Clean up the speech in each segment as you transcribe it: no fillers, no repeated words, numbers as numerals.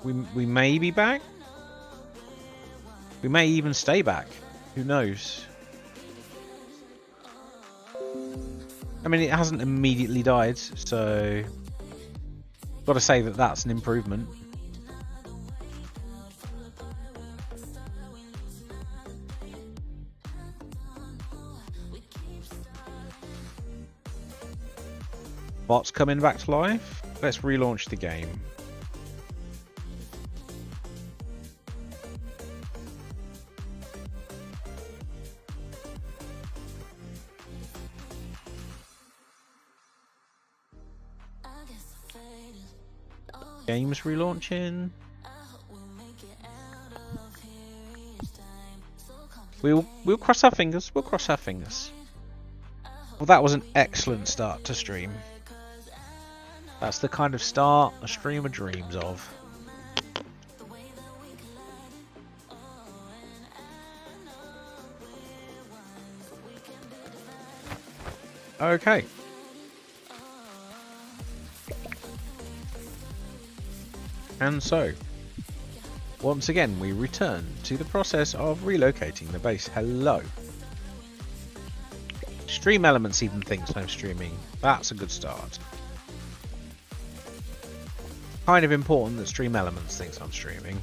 We may be back. We may even stay back. Who knows? I mean, it hasn't immediately died, so got to say that that's an improvement. Bot's coming back to life. Let's relaunch the game. Games relaunching. We'll cross our fingers. We'll cross our fingers. Well, that was an excellent start to stream. That's the kind of start a streamer dreams of. Okay. And so, once again, we return to the process of relocating the base. Hello. Stream Elements even thinks I'm streaming. That's a good start. Kind of important that Stream Elements thinks I'm streaming.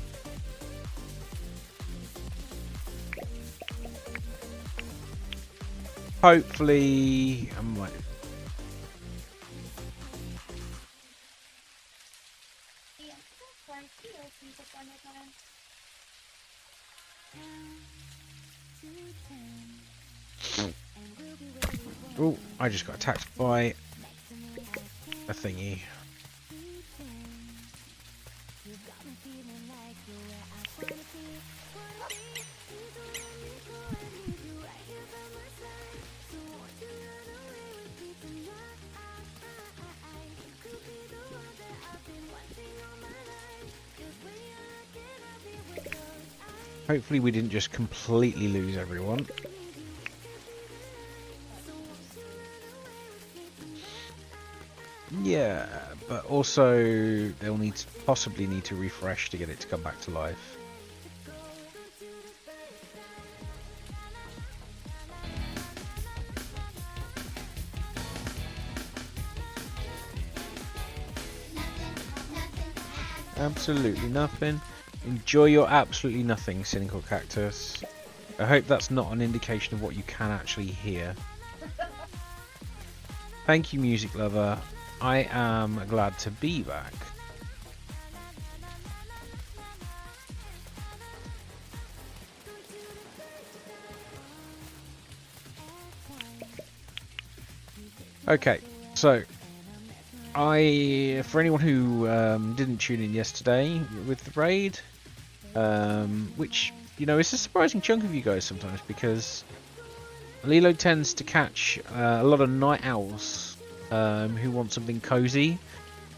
Hopefully, I might. Oh, I just got attacked by a thingy. Hopefully we didn't just completely lose everyone. Yeah, but also they'll possibly need to refresh to get it to come back to life. Absolutely nothing. Enjoy your absolutely nothing, Cynical Cactus. I hope that's not an indication of what you can actually hear. Thank you, Music Lover. I am glad to be back. Okay, so for anyone who didn't tune in yesterday with the raid, which, you know, is a surprising chunk of you guys sometimes, because Lilo tends to catch a lot of night owls who want something cozy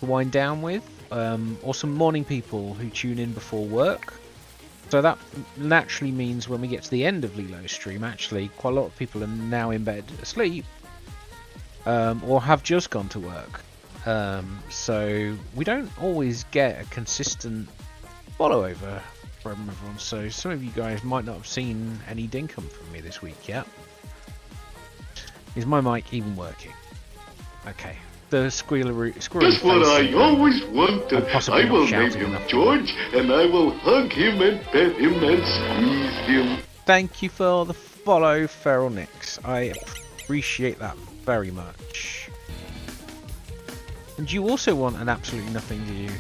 to wind down with, or some morning people who tune in before work. So that naturally means when we get to the end of Lilo's stream, actually, quite a lot of people are now in bed asleep, or have just gone to work. So we don't always get a consistent follow over from everyone. So some of you guys might not have seen any Dinkum from me this week yet. Is my mic even working? Okay. The squirrely That's what I always wanted. I will name him George, and I will hug him and pet him and squeeze him. Thank you for the follow, Feral Nix. I appreciate that very much. And you also want an absolutely nothing, do you?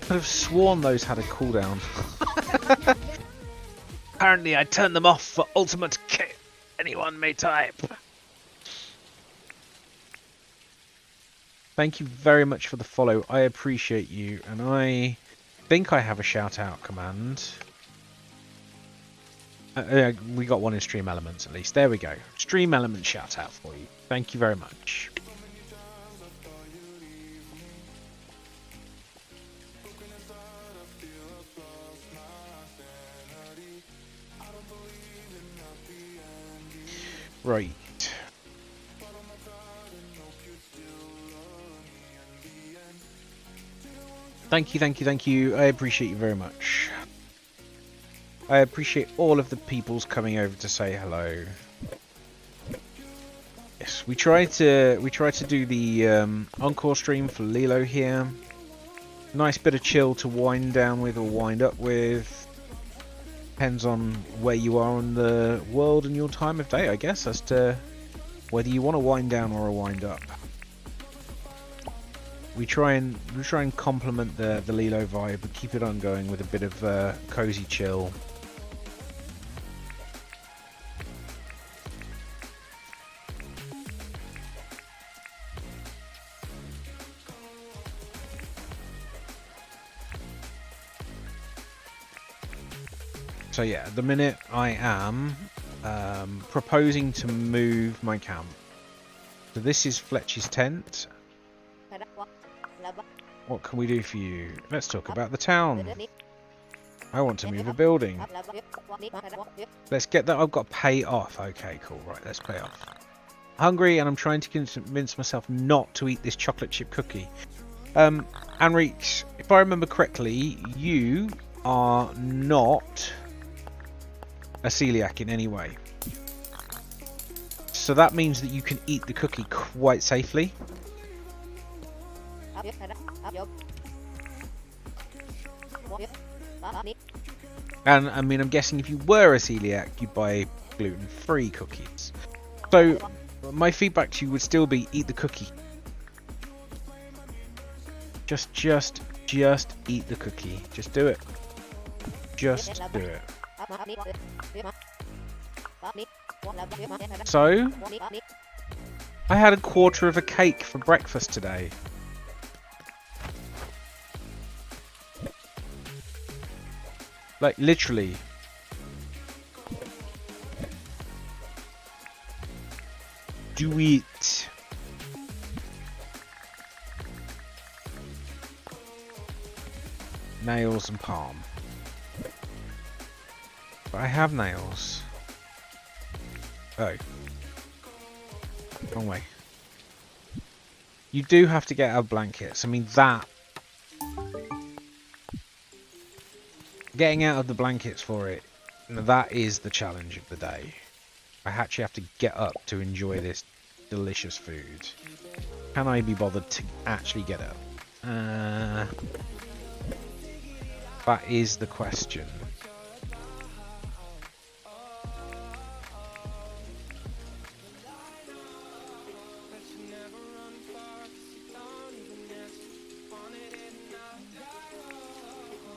I could have sworn those had a cooldown. Apparently I turned them off for ultimate kick. Anyone may type. Thank you very much for the follow. I appreciate you, and I think I have a shout out command. We got one in Stream Elements at least. There we go. Stream Elements shout out for you. Thank you very much. Right. Thank you, thank you, thank you. I appreciate you very much. I appreciate all of the peoples coming over to say hello. Yes, we tried to do the encore stream for Lilo here. Nice bit of chill to wind down with or wind up with. Depends on where you are on the world and your time of day, I guess, as to whether you want to wind down or a wind up. We try and complement the Lilo vibe, but keep it ongoing with a bit of cozy chill. So yeah, at the minute I am proposing to move my camp. So this is Fletch's tent. What can we do for you? Let's talk about the town. I want to move a building. Let's get that. I've got to pay off. Okay, cool. Right, let's pay off. Hungry, and I'm trying to convince myself not to eat this chocolate chip cookie. Enrique, if I remember correctly, you are not a celiac in any way. So that means that you can eat the cookie quite safely. And I mean, I'm guessing if you were a celiac, you'd buy gluten-free cookies. So my feedback to you would still be eat the cookie. Just eat the cookie. Just do it. Just do it. So I had a quarter of a cake for breakfast today. Like, literally. Do it. Nails and palm. But I have nails. Oh. Wrong way. You do have to get out blankets. I mean, that... Getting out of the blankets for it, that is the challenge of the day. I actually have to get up to enjoy this delicious food. Can I be bothered to actually get up? That is the question.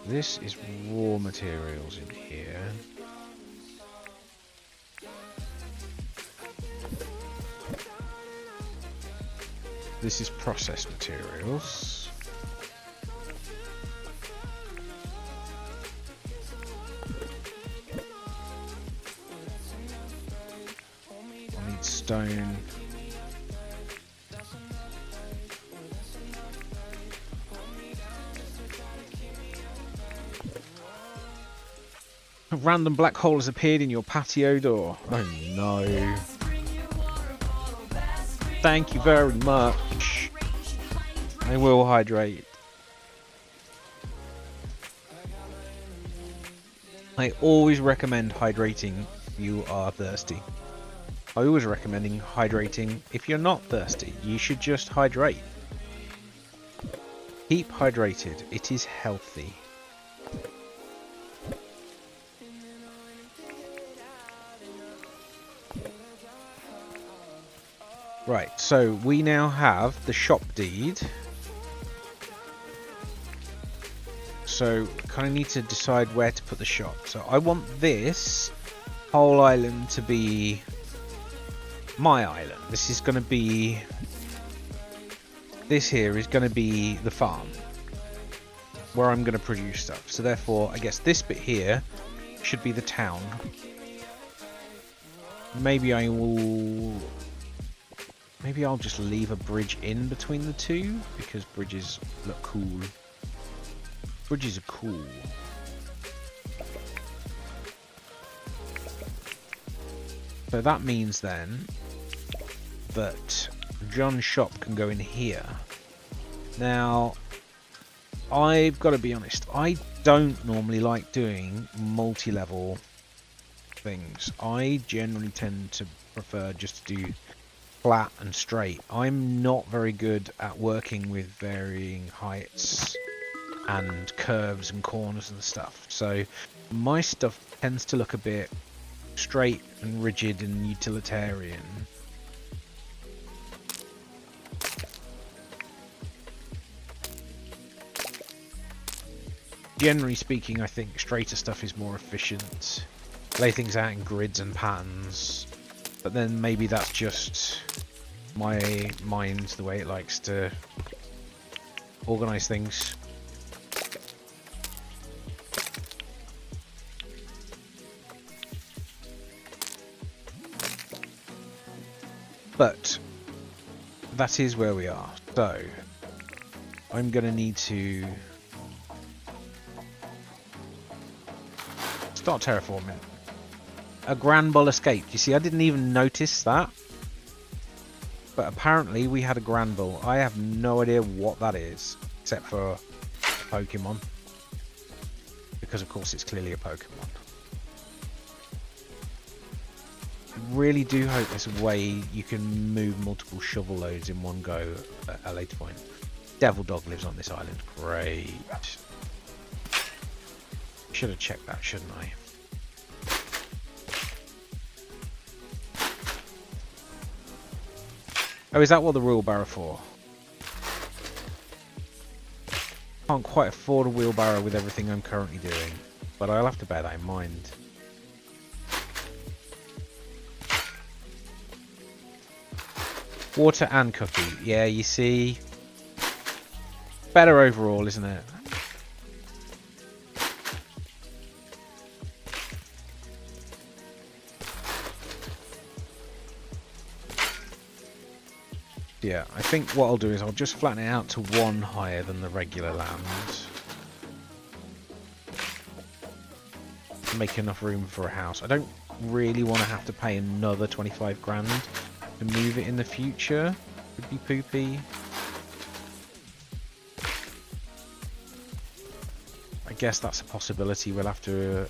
This is raw materials in here. This is processed materials. I need stone. A random black hole has appeared in your patio door. Oh no. Thank you very much. I will hydrate. I always recommend hydrating if you are thirsty. I always recommend hydrating if you're not thirsty. You should just hydrate. Keep hydrated. It is healthy. Right, so we now have the shop deed. So kind of need to decide where to put the shop. So I want this whole island to be my island. This is going to be... This here is going to be the farm where I'm going to produce stuff. So therefore, I guess this bit here should be the town. Maybe I will... Maybe I'll just leave a bridge in between the two, because bridges look cool. Bridges are cool. So that means then that John's shop can go in here. Now, I've got to be honest, I don't normally like doing multi-level things. I generally tend to prefer just to do flat and straight. I'm not very good at working with varying heights and curves and corners and stuff. So my stuff tends to look a bit straight and rigid and utilitarian. Generally speaking, I think straighter stuff is more efficient. Lay things out in grids and patterns. But then maybe that's just my mind, the way it likes to organise things. But that is where we are. So I'm going to need to start terraforming. A grand bull escaped. You see, I didn't even notice that. But apparently we had a grand bull. I have no idea what that is, except for Pokemon. Because of course it's clearly a Pokemon. I really do hope there's a way you can move multiple shovel loads in one go at a later point. Devil Dog lives on this island. Great. Should have checked that, shouldn't I? Oh, is that what the wheelbarrow for? Can't quite afford a wheelbarrow with everything I'm currently doing, but I'll have to bear that in mind. Water and cookie. Yeah, you see. Better overall, isn't it? Yeah, I think what I'll do is I'll just flatten it out to 1 higher than the regular land. Make enough room for a house. I don't really want to have to pay another 25 grand to move it in the future. Would be poopy. I guess that's a possibility we'll have to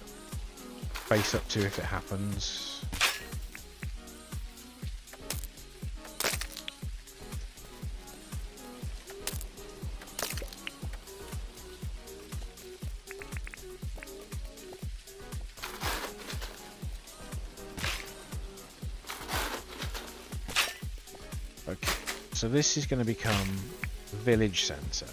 face up to if it happens. Okay, so this is going to become village centre.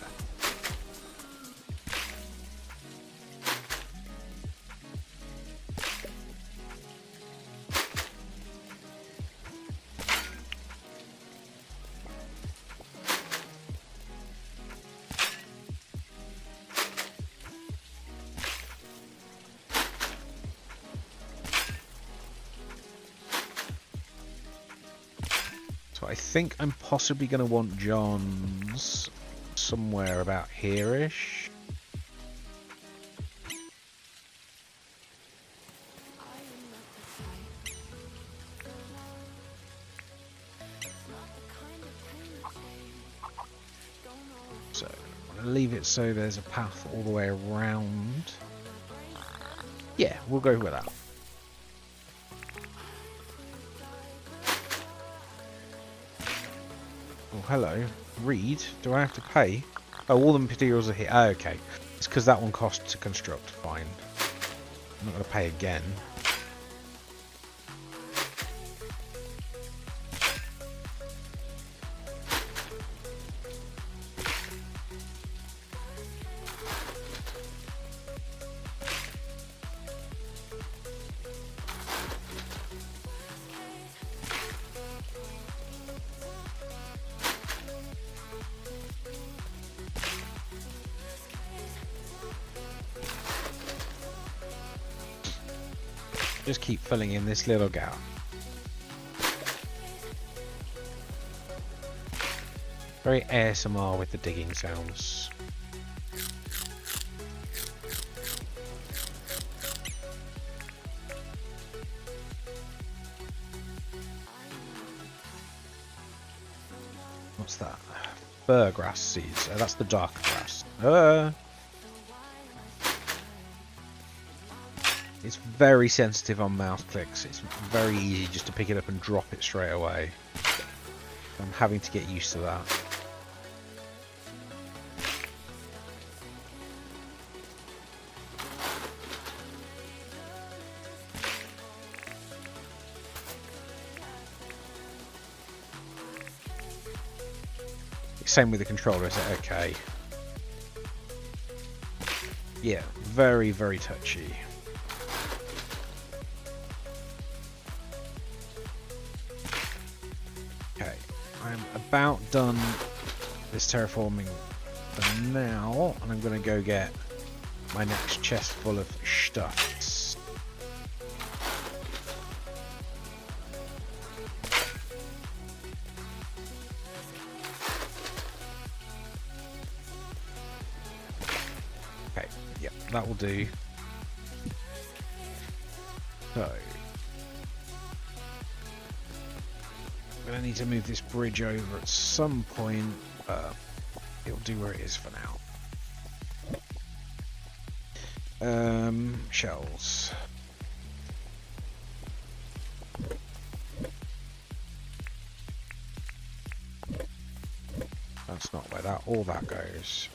So I think I'm possibly going to want John's somewhere about here-ish. So I'm going to leave it so there's a path all the way around. Yeah, we'll go with that. Oh, hello. Read? Do I have to pay? Oh, all the materials are here. Oh, okay. It's because that one costs to construct. Fine. I'm not going to pay again. Just keep filling in this little gap. Very ASMR with the digging sounds. What's that? Fir grass seeds. Oh, that's the dark grass. It's very sensitive on mouse clicks. It's very easy just to pick it up and drop it straight away. I'm having to get used to that. Same with the controller, is it? Okay. Yeah, very, very touchy. Okay, I'm about done this terraforming for now, and I'm going to go get my next chest full of stuffs. Okay, yep, that will do. So, I'm going to need to move this bridge over at some point. It'll do where it is for now. Shells. That's not where all that goes.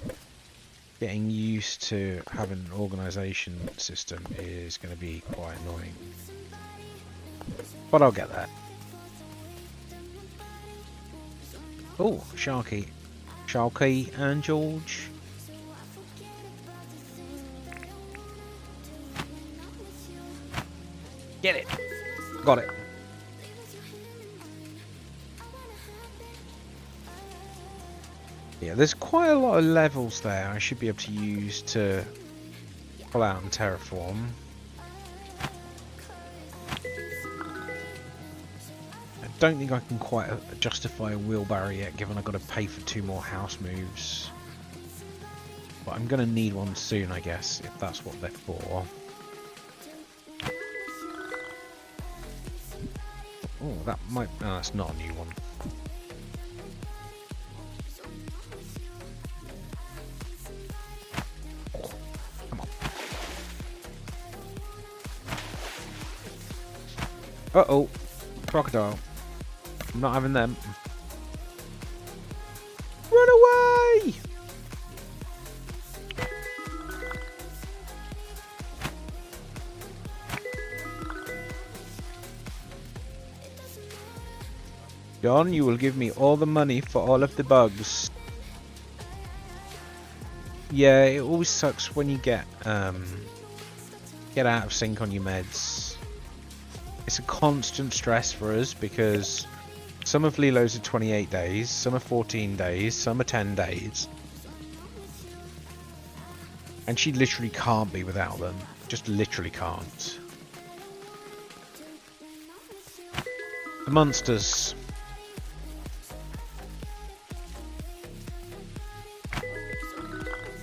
Getting used to having an organisation system is going to be quite annoying. But I'll get there. Oh, Sharky. Sharky and George. Get it. Got it. Yeah, there's quite a lot of levels there I should be able to use to pull out and terraform. I don't think I can quite justify a wheelbarrow yet, given I've got to pay for 2 more house moves. But I'm going to need one soon, I guess, if that's what they're for. Oh, that might... No, that's not a new one. Uh-oh. Crocodile. I'm not having them. Run away! John, you will give me all the money for all of the bugs. Yeah, it always sucks when you get out of sync on your meds. It's a constant stress for us because some of Lilo's are 28 days, some are 14 days, some are 10 days. And she literally can't be without them. Just literally can't. The monsters.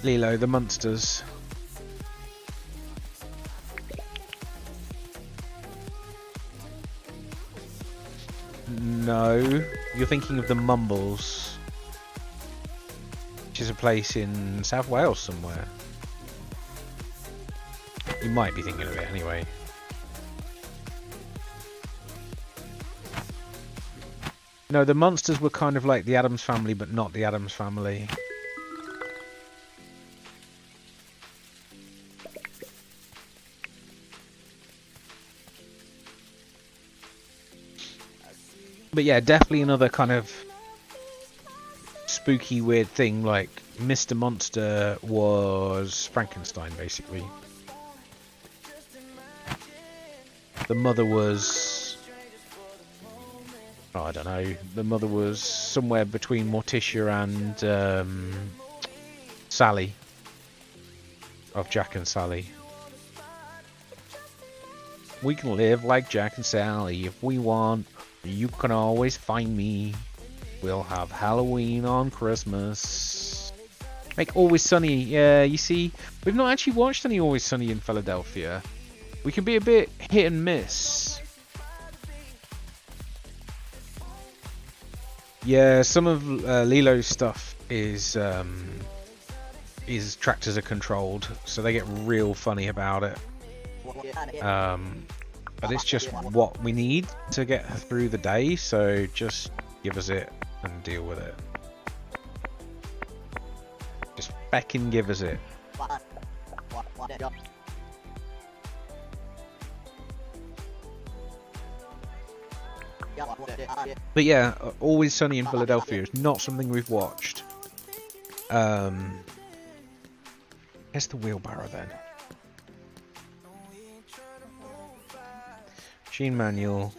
Lilo, the monsters. No, you're thinking of the Mumbles, which is a place in South Wales somewhere. You might be thinking of it anyway. No, the monsters were kind of like the Addams Family, but not the Addams Family. But yeah, definitely another kind of spooky, weird thing. Like Mr. Monster was Frankenstein, basically. The mother was... oh, I don't know. The mother was somewhere between Morticia and Sally. Of Jack and Sally. We can live like Jack and Sally if we want. You can always find me. We'll have Halloween on Christmas. Make Always Sunny. Yeah, you see, we've not actually watched any Always Sunny in Philadelphia. We can be a bit hit and miss. Yeah, some of Lilo's stuff is his tractors are controlled, so they get real funny about it. But it's just what we need to get through the day, so just give us it and deal with it. Just feckin' give us it. But yeah, Always Sunny in Philadelphia is not something we've watched. Here's the wheelbarrow then. Machine manual,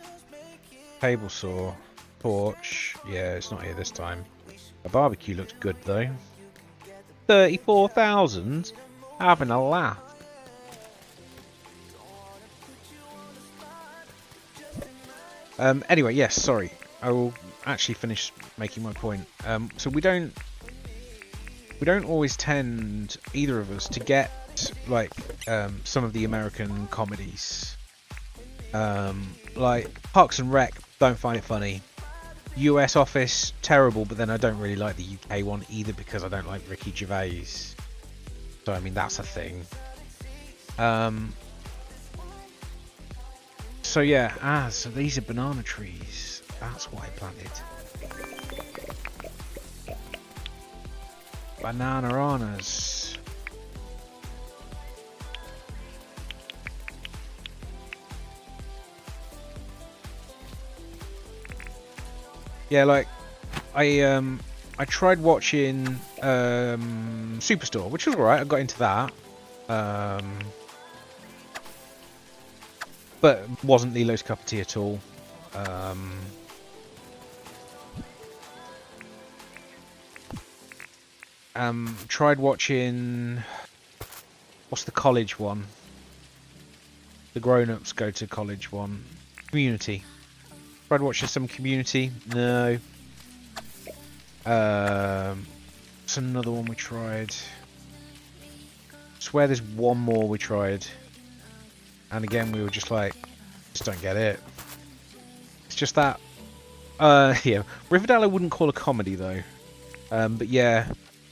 table saw, torch. Yeah, it's not here this time. A barbecue looks good though. 34,000? Having a laugh. Anyway, yes, sorry. I will actually finish making my point. So we don't always tend, either of us, to get like some of the American comedies. Like Parks and Rec, don't find it funny. US Office, terrible, but then I don't really like the UK one either because I don't like Ricky Gervais. So I mean that's a thing. So yeah, so these are banana trees. That's what I planted. Banana-anas. Yeah, like I tried watching Superstore, which was alright. I got into that. But wasn't Lilo's cup of tea at all. Tried watching, what's the college one? The grown-ups go to college one. Community. Tried watching some Community. No. It's another one we tried. I swear there's one more we tried. And again, we were just like, just don't get it. It's just that, yeah, Riverdale I wouldn't call a comedy though. But yeah,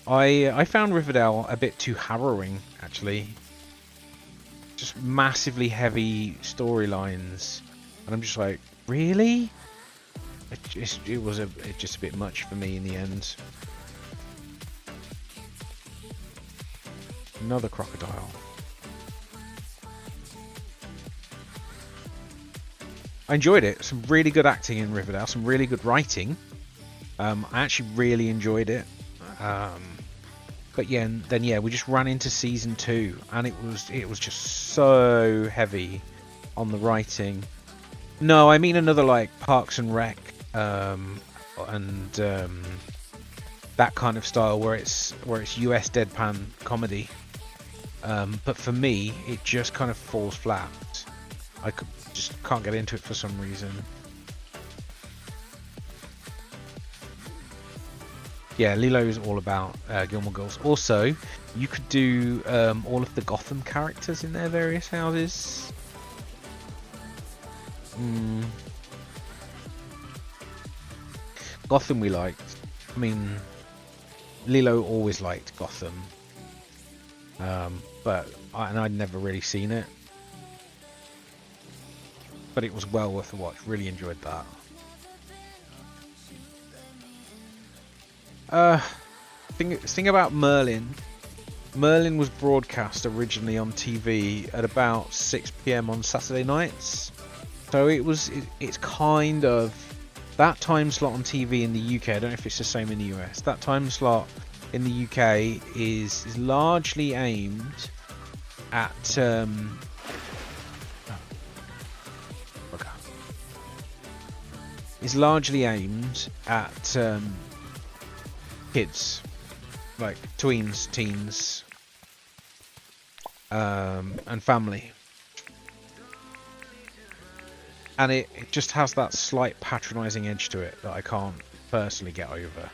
I found Riverdale a bit too harrowing actually. Just massively heavy storylines, and I'm just like, really? It was just a bit much for me in the end. Another crocodile. I enjoyed it. Some really good acting in Riverdale. Some really good writing. I actually really enjoyed it. But yeah, and then yeah, we just ran into season 2, and it was just so heavy on the writing. No, I mean another like Parks and Rec, and that kind of style where it's US deadpan comedy. But for me, it just kind of falls flat. I just can't get into it for some reason. Yeah, Lilo is all about Gilmore Girls. Also, you could do all of the Gotham characters in their various houses. Gotham we liked. I mean, Lilo always liked Gotham. But I'd never really seen it. But it was well worth a watch. Really enjoyed that. Thing about Merlin. Merlin was broadcast originally on TV at about 6 PM on Saturday nights. So it's kind of that time slot on TV in the UK. I don't know if it's the same in the US. That time slot in the UK is largely aimed at kids, like tweens, teens, and family. And it just has that slight patronising edge to it that I can't personally get over.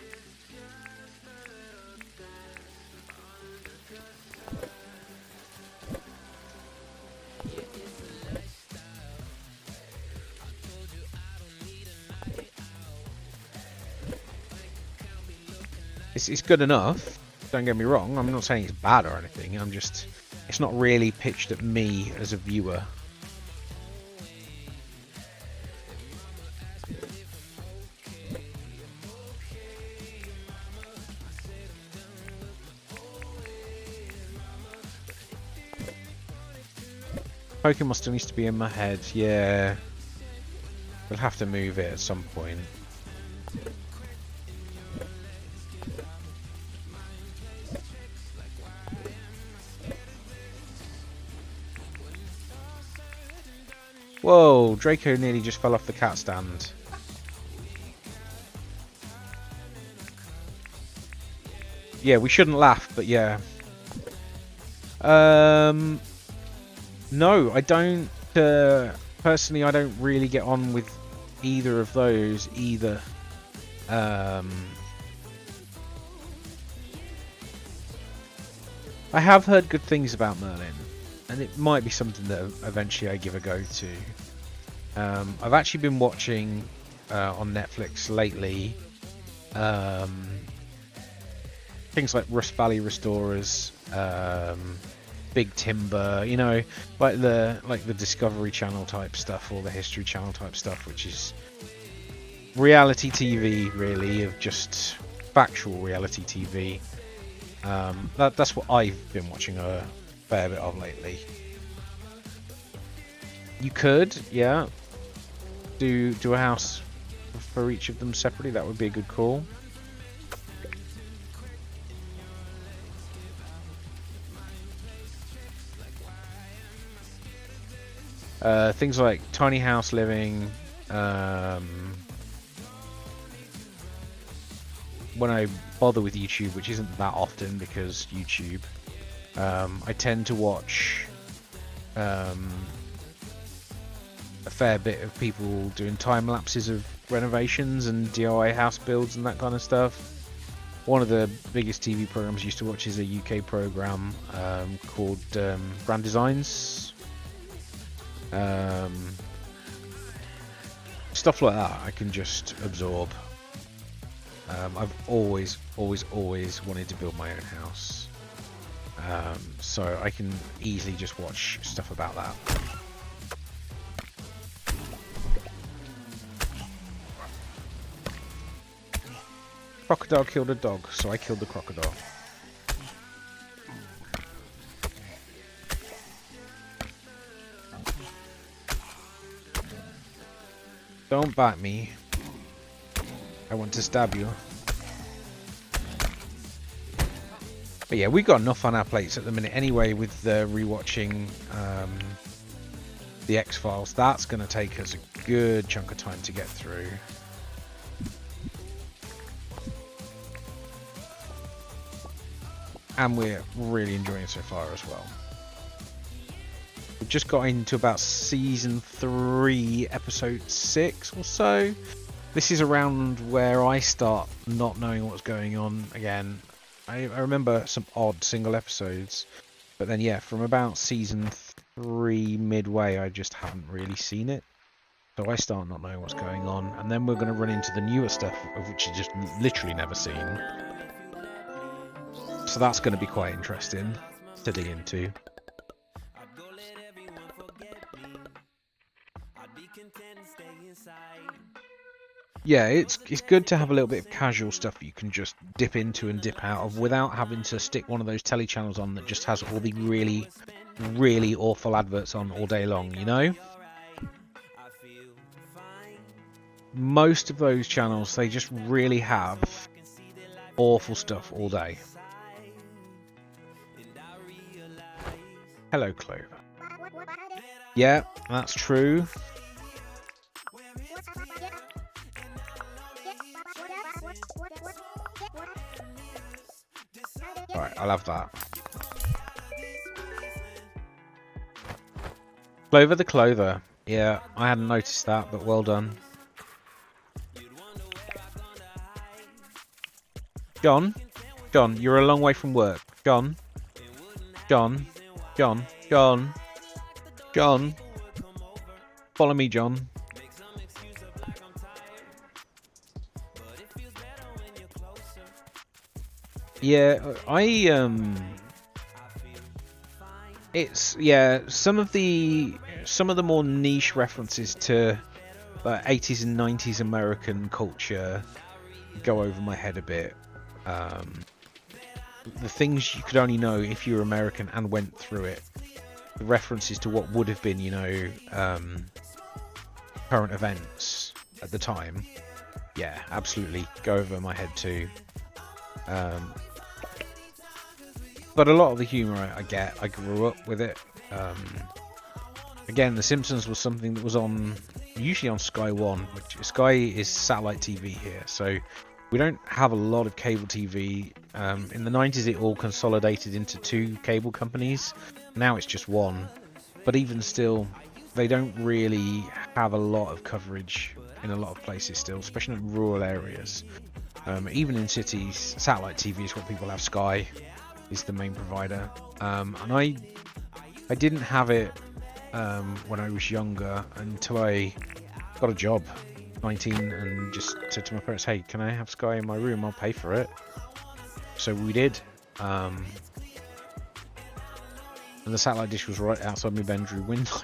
It's good enough. Don't get me wrong, I'm not saying it's bad or anything, it's not really pitched at me as a viewer. Pokemon still needs to be in my head, yeah. We'll have to move it at some point. Whoa, Draco nearly just fell off the cat stand. Yeah, we shouldn't laugh, but yeah. No, I don't. Personally, I don't really get on with either of those either. I have heard good things about Merlin, and it might be something that eventually I give a go to. I've actually been watching on Netflix lately things like Rust Valley Restorers, Big Timber, you know, like the Discovery Channel type stuff or the History Channel type stuff, which is reality TV, really, of just factual reality TV. That's what I've been watching a fair bit of lately. You could, yeah, do a house for each of them separately. That would be a good call. Things like tiny house living. When I bother with YouTube, which isn't that often because YouTube, I tend to watch a fair bit of people doing time lapses of renovations and DIY house builds and that kind of stuff. One of the biggest TV programs I used to watch is a UK program called Grand Designs. Stuff like that I can just absorb. I've always wanted to build my own house, so I can easily just watch stuff about that. Crocodile killed a dog, so I killed the crocodile. Don't bite me. I want to stab you. But yeah, we've got enough on our plates at the minute anyway with rewatching the X-Files. That's going to take us a good chunk of time to get through. And we're really enjoying it so far as well. We've just got into about season 3, episode 6 or so. This is around where I start not knowing what's going on again. I remember some odd single episodes, but then yeah, from about season 3 midway, I just haven't really seen it. So I start not knowing what's going on, and then we're going to run into the newer stuff, of which you just literally never seen. So that's going to be quite interesting to dig into. Yeah, it's good to have a little bit of casual stuff you can just dip into and dip out of without having to stick one of those telly channels on that just has all the really, really awful adverts on all day long, you know? Most of those channels, they just really have awful stuff all day. Hello, Clover. Yeah, that's true. Alright, I'll have that. Clover the Clover. Yeah, I hadn't noticed that, but well done. John? John, you're a long way from work. John? John? John? John? John? Follow me, John. Yeah, it's some of the more niche references to 80s and 90s American culture go over my head a bit. The things you could only know if you were American and went through it. The references to what would have been, current events at the time. Yeah, absolutely go over my head too. But a lot of the humour I get, I grew up with it. Again, The Simpsons was something that was on, usually on Sky One, which Sky is satellite TV here, so we don't have a lot of cable TV. In the 90s it all consolidated into 2 cable companies. Now it's just one. But even still, they don't really have a lot of coverage in a lot of places still, especially in rural areas. Even in cities, satellite TV is what people have. Sky is the main provider. And I didn't have it when I was younger until I got a job, 19, and just said to my parents, hey, can I have Sky in my room? I'll pay for it. So we did. And the satellite dish was right outside my bedroom window.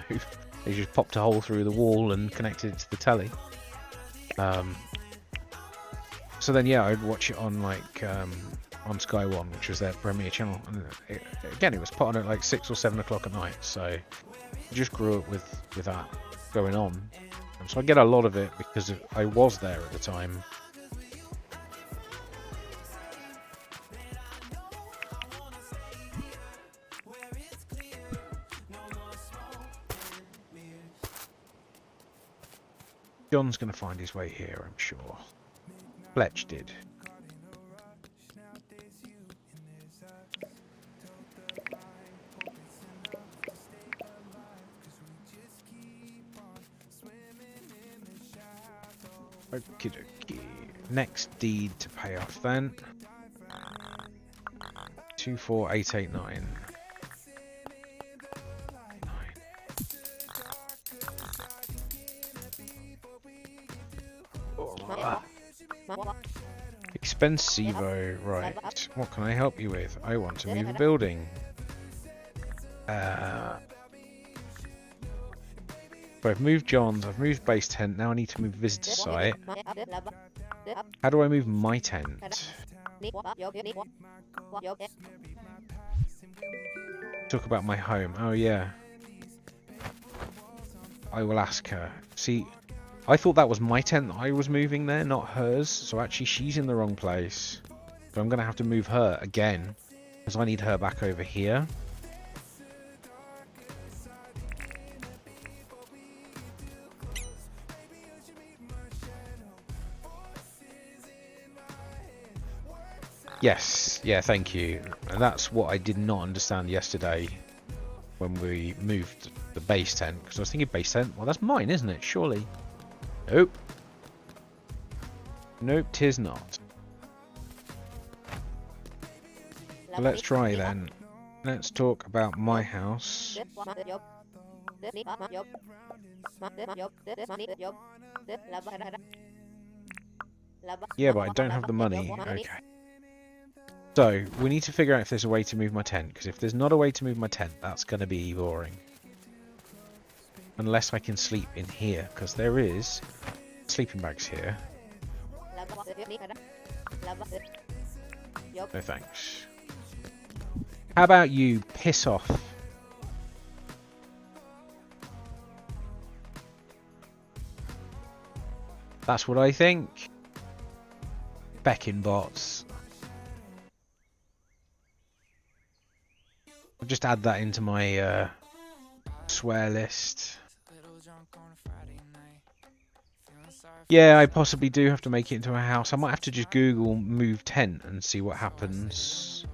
They just popped a hole through the wall and connected it to the telly. So then, yeah, I'd watch it on on Sky One, which was their premier channel. And again, it was put on at like 6 or 7 o'clock at night. So I just grew up with that going on. And so I get a lot of it because I was there at the time. John's going to find his way here, I'm sure. Fletch did. Okie dokie. Next deed to pay off then. 24889. Expensivo, right. What can I help you with? I want to move a building. So I've moved John's, I've moved base tent, now I need to move visitor site. How do I move my tent? Talk about my home. Oh yeah. I will ask her. See, I thought that was my tent that I was moving there, not hers. So actually she's in the wrong place. So I'm going to have to move her again, because I need her back over here. Yes, yeah, thank you. And that's what I did not understand yesterday when we moved the base tent. Because I was thinking base tent, well that's mine, isn't it? Surely. Nope. Nope, 'tis not. So let's try then. Let's talk about my house. Yeah, but I don't have the money. Okay. So, we need to figure out if there's a way to move my tent, because if there's not a way to move my tent, that's going to be boring. Unless I can sleep in here, because there is sleeping bags here. No thanks. How about you piss off? That's what I think. Becking bots. I'll just add that into my swear list. Yeah, I possibly do have to make it into a house. I might have to just Google move tent and see what happens.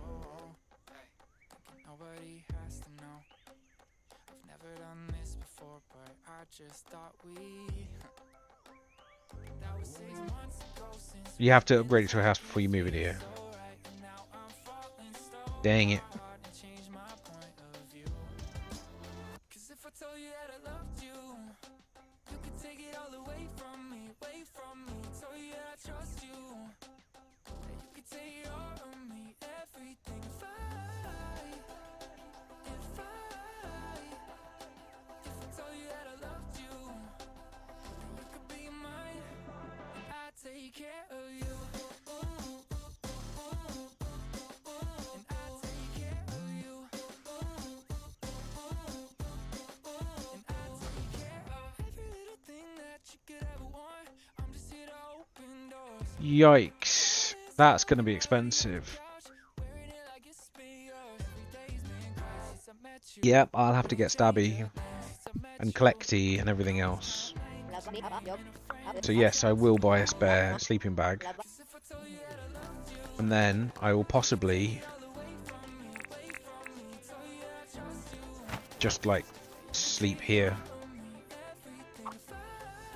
You have to upgrade it to a house before you move it here. Dang it. Yikes. That's going to be expensive. Yep, I'll have to get Stabby and Collecty and everything else. So yes, I will buy a spare sleeping bag. And then I will possibly just like sleep here.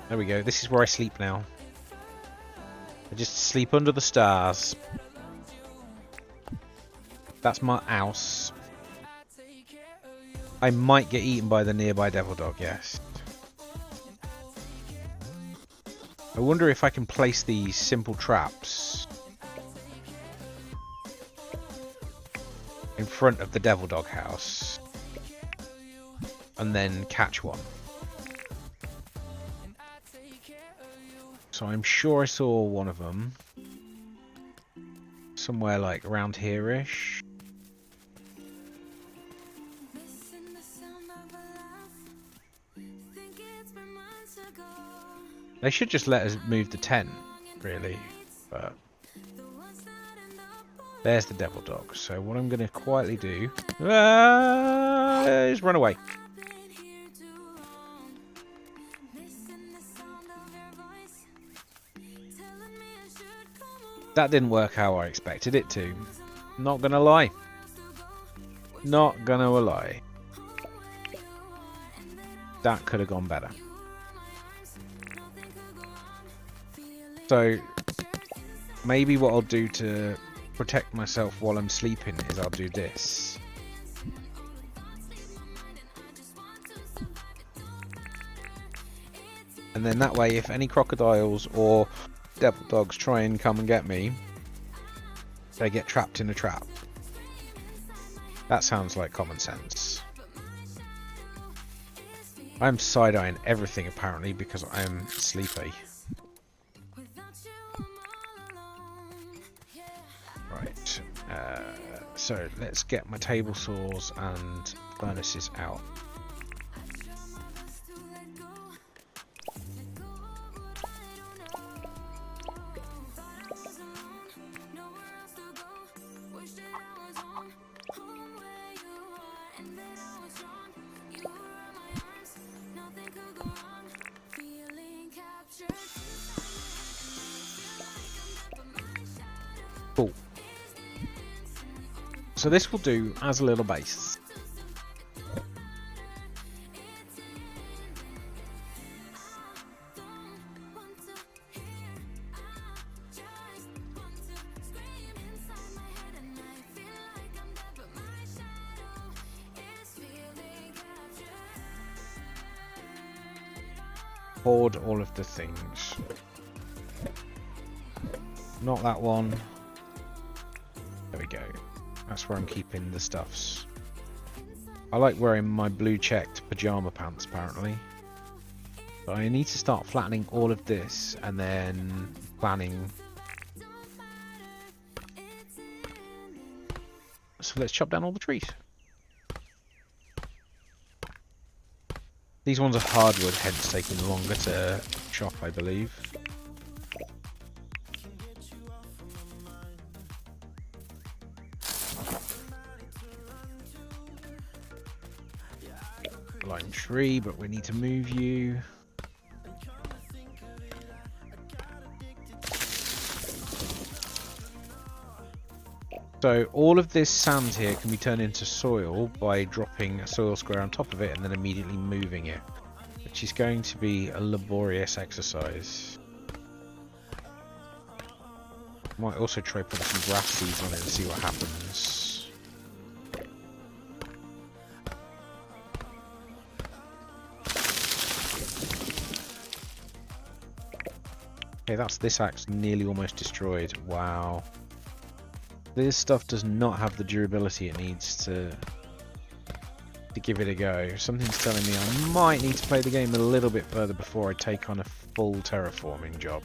There we go. This is where I sleep now. I just sleep under the stars. That's my house. I might get eaten by the nearby devil dog, yes. I wonder if I can place these simple traps in front of the devil dog house and then catch one. So I'm sure I saw one of them somewhere like around here-ish. They should just let us move the tent, really, but there's the devil dog. So what I'm going to quietly do is run away. That didn't work how I expected it to. Not gonna lie. Not gonna lie. That could have gone better. So maybe what I'll do to protect myself while I'm sleeping is I'll do this. And then that way, if any crocodiles or devil dogs try and come and get me, they get trapped in a trap. That sounds like common sense. I'm side-eyeing everything apparently because I'm sleepy. Right, so let's get my table saws and furnaces out. Cool. So this will do as a little base. Hoard all of the things. Not that one. There we go. That's where I'm keeping the stuffs. I like wearing my blue checked pajama pants apparently. But I need to start flattening all of this and then planning. So let's chop down all the trees. These ones are hardwood, hence taking longer to chop, I believe. Lime tree, but we need to move you. So all of this sand here can be turned into soil by dropping a soil square on top of it and then immediately moving it, which is going to be a laborious exercise. Might also try putting some grass seeds on it and see what happens. Okay, that's this axe nearly almost destroyed. Wow. This stuff does not have the durability it needs to give it a go. Something's telling me I might need to play the game a little bit further before I take on a full terraforming job.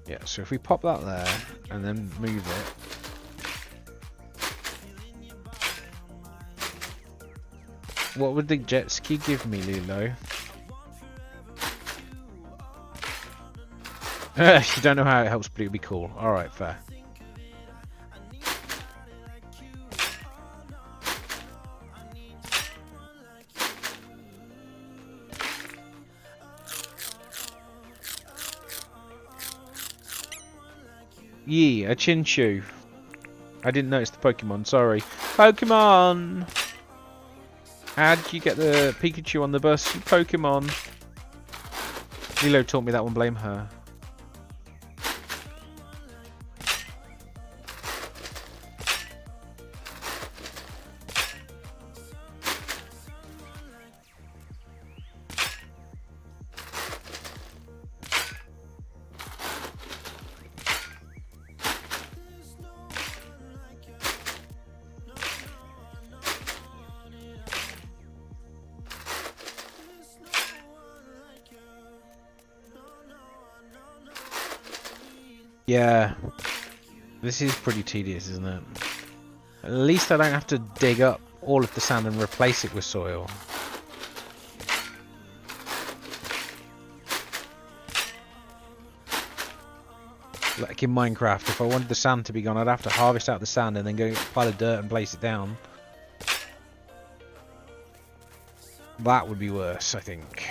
Yeah, so if we pop that there and then move it. What would the jet ski give me, Lilo? You don't know how it helps, but it'd be cool. Alright, fair. Yee, a Chinchu. I didn't notice the Pokemon, sorry. Pokemon! How did you get the Pikachu on the bus, you Pokemon? Lilo taught me that one, blame her. Yeah, this is pretty tedious, isn't it? At least I don't have to dig up all of the sand and replace it with soil. Like in Minecraft, if I wanted the sand to be gone, I'd have to harvest out the sand and then go get a pile of dirt and place it down. That would be worse, I think.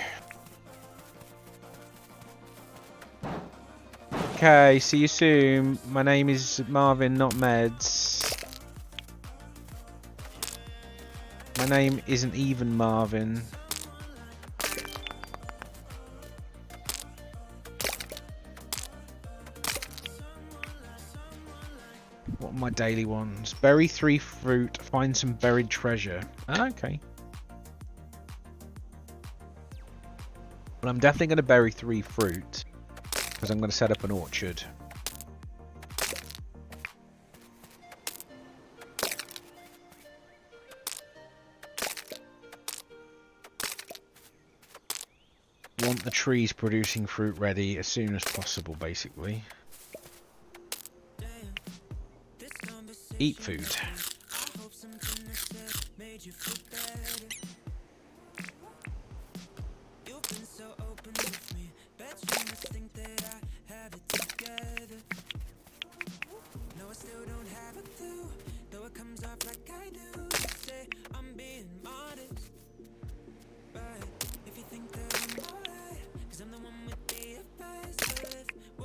Okay, see you soon. My name is Marvin, not Meds. My name isn't even Marvin. What are my daily ones? Bury 3 fruit, find some buried treasure. Okay. Well, I'm definitely going to bury 3 fruit. Because I'm going to set up an orchard. Want the trees producing fruit ready as soon as possible, basically. Eat food.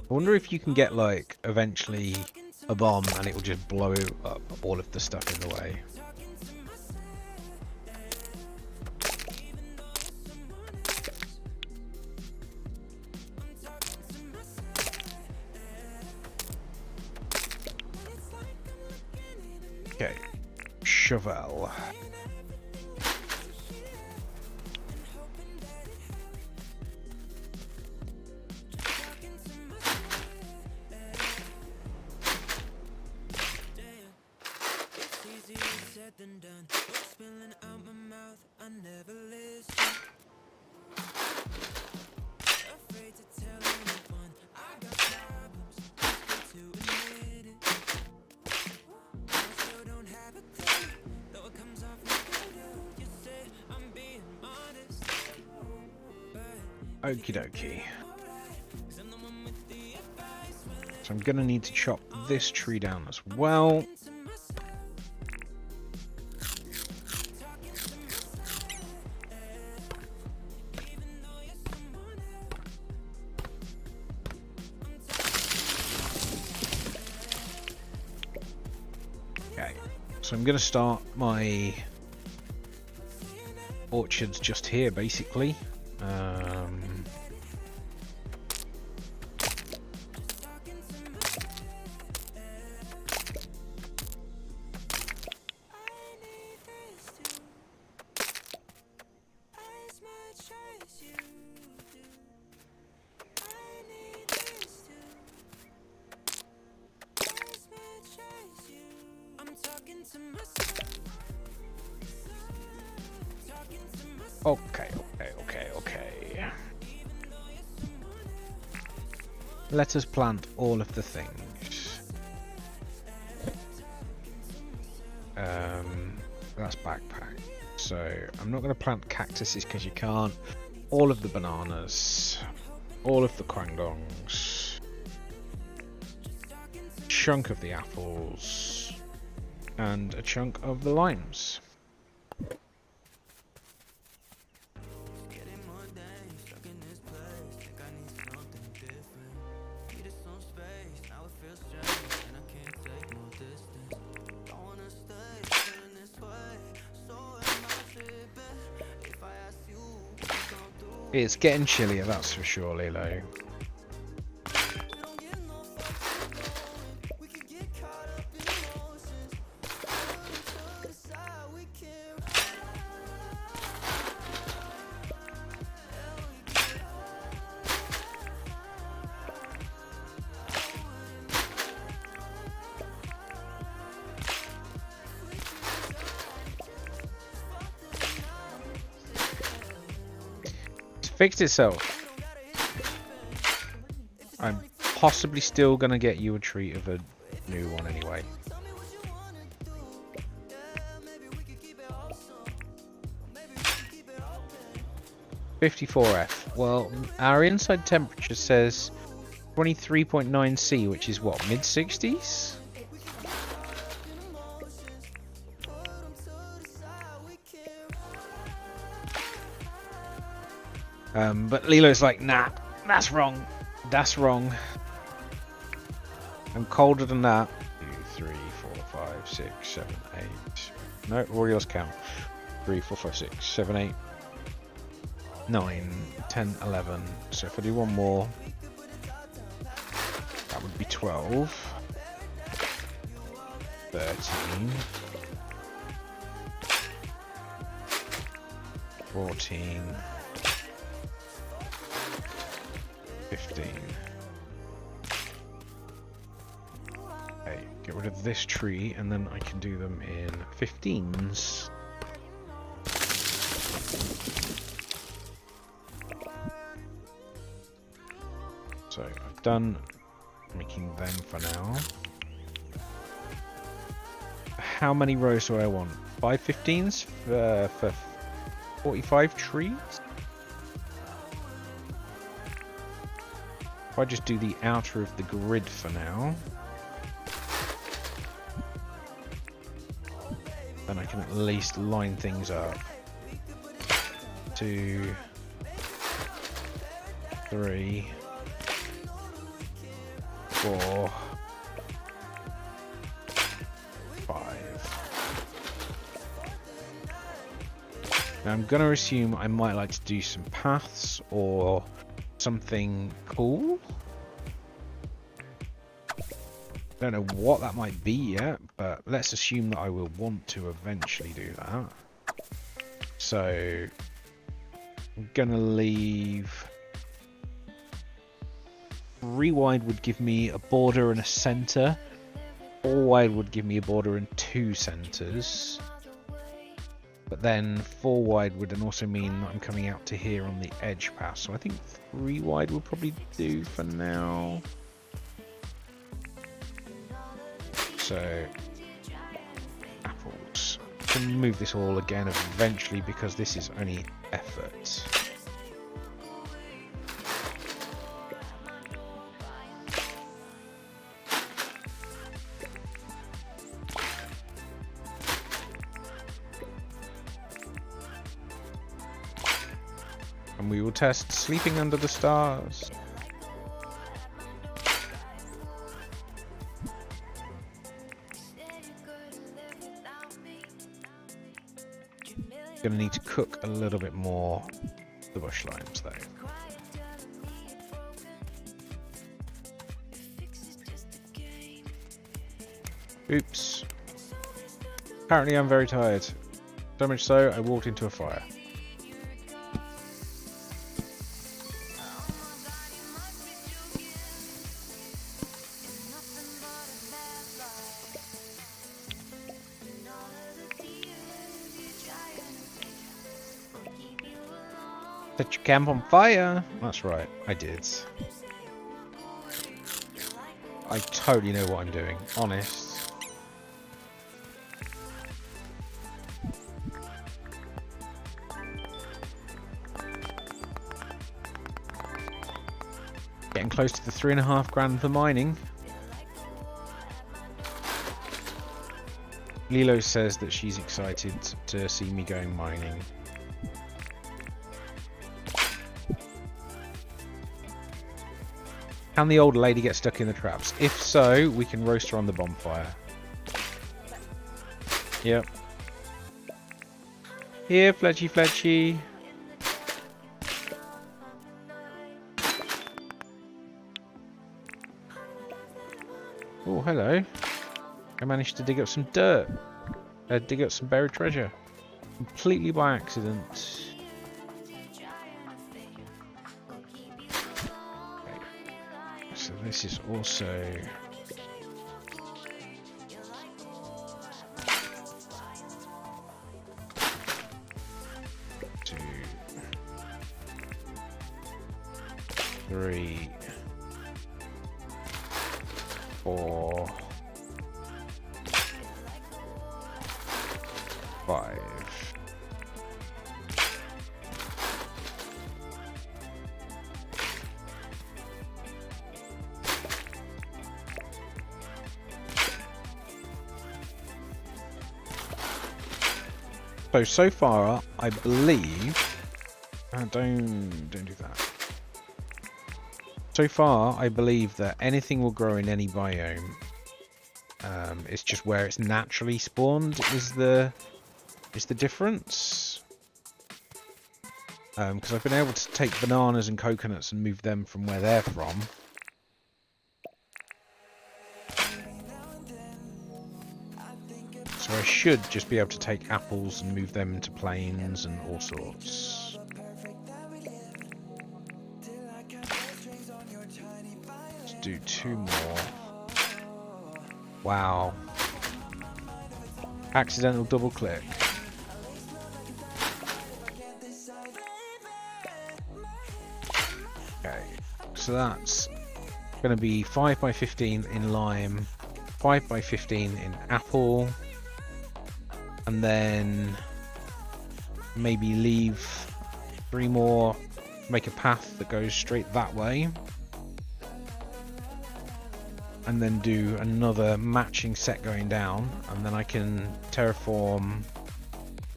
I wonder if you can get, like, eventually a bomb and it will just blow up all of the stuff in the way. Okay, shovel. Okie dokie. So I'm gonna need to chop this tree down as well. Okay, so I'm gonna start my orchards just here, basically. Okay. Let us plant all of the things. That's backpack. So I'm not going to plant cactuses because you can't. All of the bananas. All of the kwangdongs. chunk of the apples and a chunk of the limes. It's getting chillier, that's for sure, Lilo. Fixed itself. I'm possibly still gonna get you a treat of a new one anyway. (54F). Well, our inside temperature says 23.9 C, which is what, mid-60s? But Lilo's like, nah, that's wrong. That's wrong. I'm colder than that. 2, 3, 4, 5, 6, 7, 8. No, already lost count. 3, 4, 5, 6, 7, 8, 9, 10, 11. So if I do one more, that would be 12. 13. 14. 15. Okay, get rid of this tree and then I can do them in 15s. So I've done making them for now. How many rows do I want? 5 15s for 45 trees? If I just do the outer of the grid for now, then I can at least line things up. 2, 3, 4, 5. Now I'm going to assume I might like to do some paths or something cool. Don't know what that might be yet, but let's assume that I will want to eventually do that. So I'm gonna leave 3 wide would give me a border and a center. 4 wide would give me a border and 2 centers. But then 4 wide would then also mean that I'm coming out to here on the edge pass. So I think 3 wide will probably do for now. So apples. I can move this all again eventually because this is only effort. And we will test sleeping under the stars. Gonna need to cook a little bit more the bush limes though. Oops. Apparently I'm very tired. So much so I walked into a fire. Set your camp on fire! That's right, I did. I totally know what I'm doing, honest. Getting close to the 3.5 grand for mining. Lilo says that she's excited to see me going mining. Can the old lady get stuck in the traps? If so, we can roast her on the bonfire. Yep. Here, Fletchy Fletchy. Oh, hello. I managed to dig up some dirt. Dig up some buried treasure. Completely by accident. So this is also... 2, 3, 4, 5. So far, I believe. Don't do that. So far, I believe that anything will grow in any biome. It's just where it's naturally spawned is the difference. Because I've been able to take bananas and coconuts and move them from where they're from. So I should just be able to take apples and move them into plains and all sorts. Let's do 2 more. Wow. Accidental double click. Okay, so that's going to be 5 by 15 in lime, 5 by 15 in apple. And then maybe leave 3 more, make a path that goes straight that way. And then do another matching set going down. And then I can terraform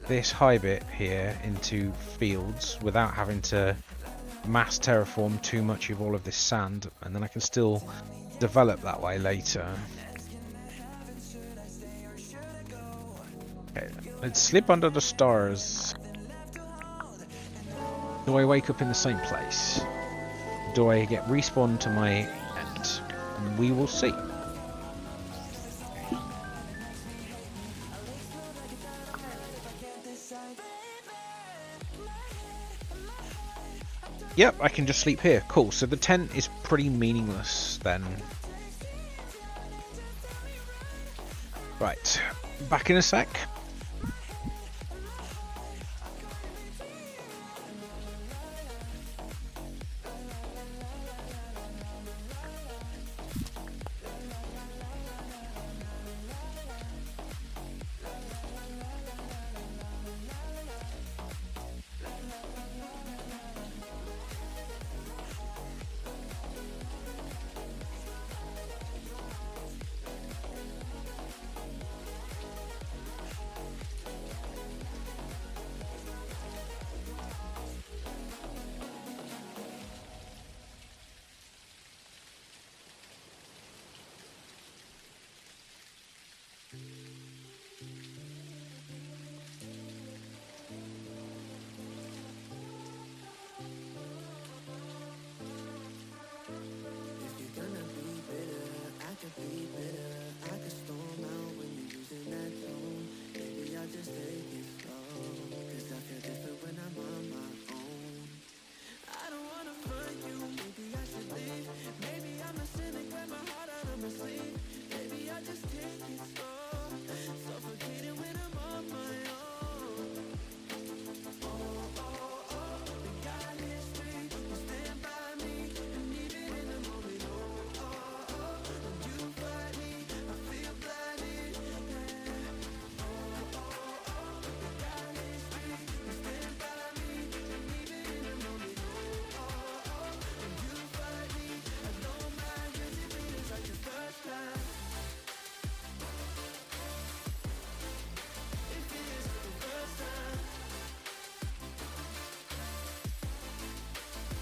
this high bit here into fields without having to mass terraform too much of all of this sand. And then I can still develop that way later. Okay, let's slip under the stars. Do I wake up in the same place? Do I get respawned to my end? We will see. Yep, I can just sleep here. Cool, so the tent is pretty meaningless then. Right, back in a sec.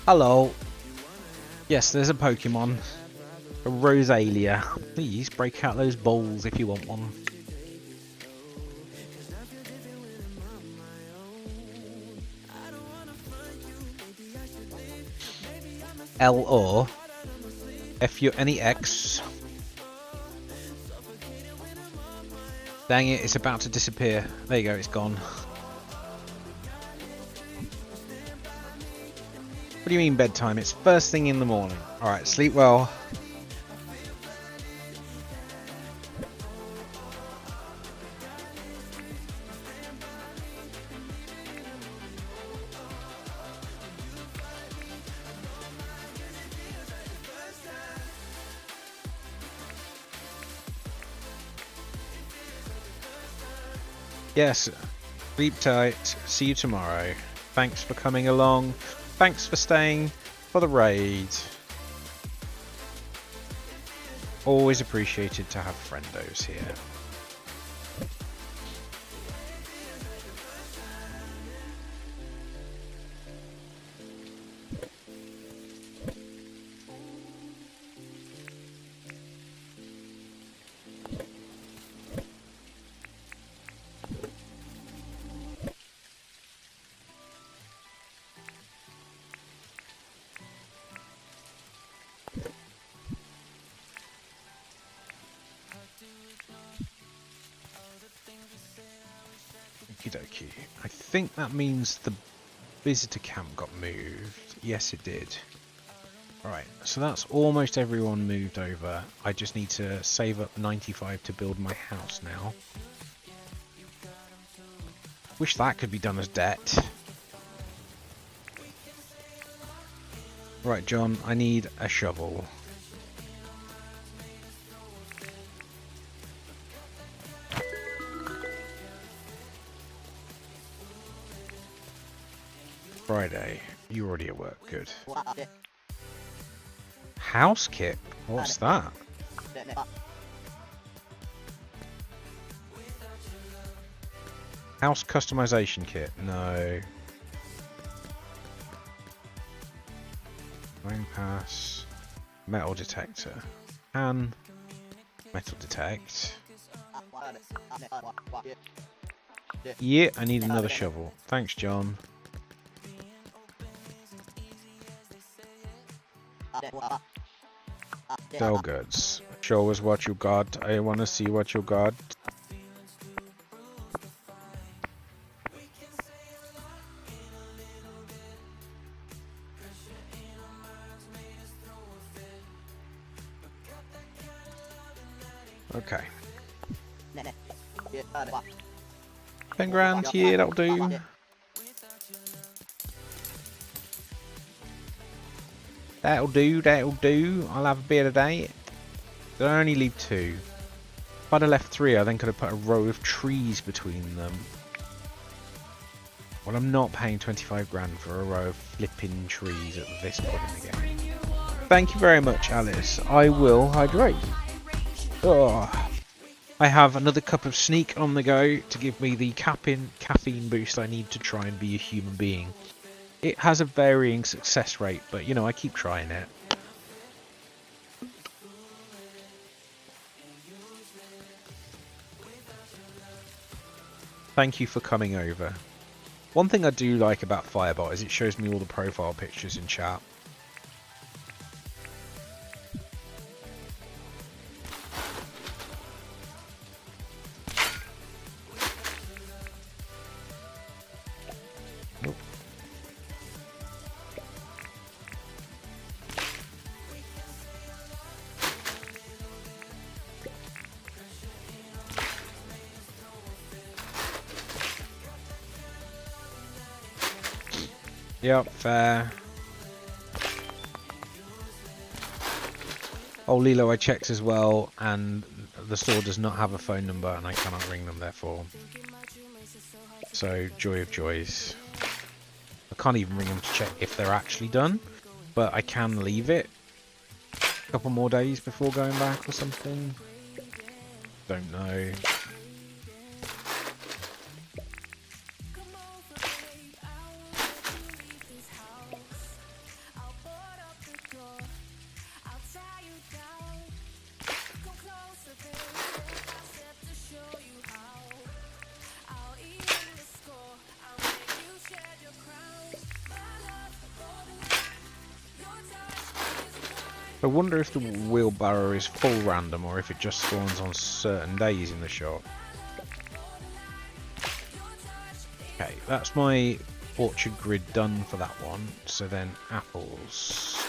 Hello. Yes, there's a Pokemon. A Rosalia. Please break out those balls if you want one. L-O. F-U-N-E-X. Dang it, it's about to disappear. There you go, it's gone. What do you mean bedtime? It's first thing in the morning. Alright, sleep well. Yes, sleep tight. See you tomorrow. Thanks for coming along. Thanks for staying for the raid. Always appreciated to have friendos here. Okie dokie. I think that means the visitor camp got moved. Yes, it did. Alright, so that's almost everyone moved over. I just need to save up 95 to build my house now. Wish that could be done as debt. Right, John, I need a shovel. Friday. You're already at work. Good. House kit? What's that? House customization kit? No. Phone pass. Metal detector. Can metal detect. Yeah, I need another shovel. Thanks, John. Sell goods. Show us what you got. I want to see what you got. Okay. 10 grand, yeah, that'll do. That'll do, that'll do. I'll have a beer today. Did I only leave 2? If I'd have left 3, I then could have put a row of trees between them. Well, I'm not paying 25 grand for a row of flipping trees at this point in the game. Thank you very much, Alice. I will hydrate. Oh, I have another cup of Sneak on the go to give me the caffeine boost I need to try and be a human being. It has a varying success rate, but you know, I keep trying it. Thank you for coming over. One thing I do like about Firebot is it shows me all the profile pictures in chat. Yep, fair. Oh, Lilo, I checked as well, and the store does not have a phone number, and I cannot ring them, therefore. So, joy of joys. I can't even ring them to check if they're actually done, but I can leave it a couple more days before going back or something. Don't know. I wonder if the wheelbarrow is full random or if it just spawns on certain days in the shop. Okay, that's my orchard grid done for that one. So then apples.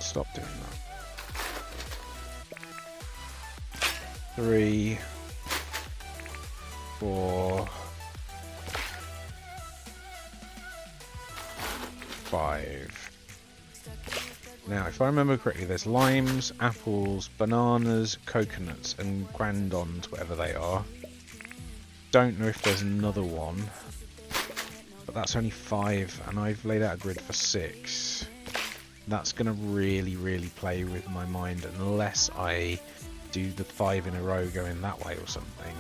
Stop doing that. 3, 4, 5. Now, if I remember correctly, there's limes, apples, bananas, coconuts, and grandons, whatever they are. Don't know if there's another one, but that's only 5, and I've laid out a grid for 6. That's going to really play with my mind unless I do the 5 in a row going that way or something.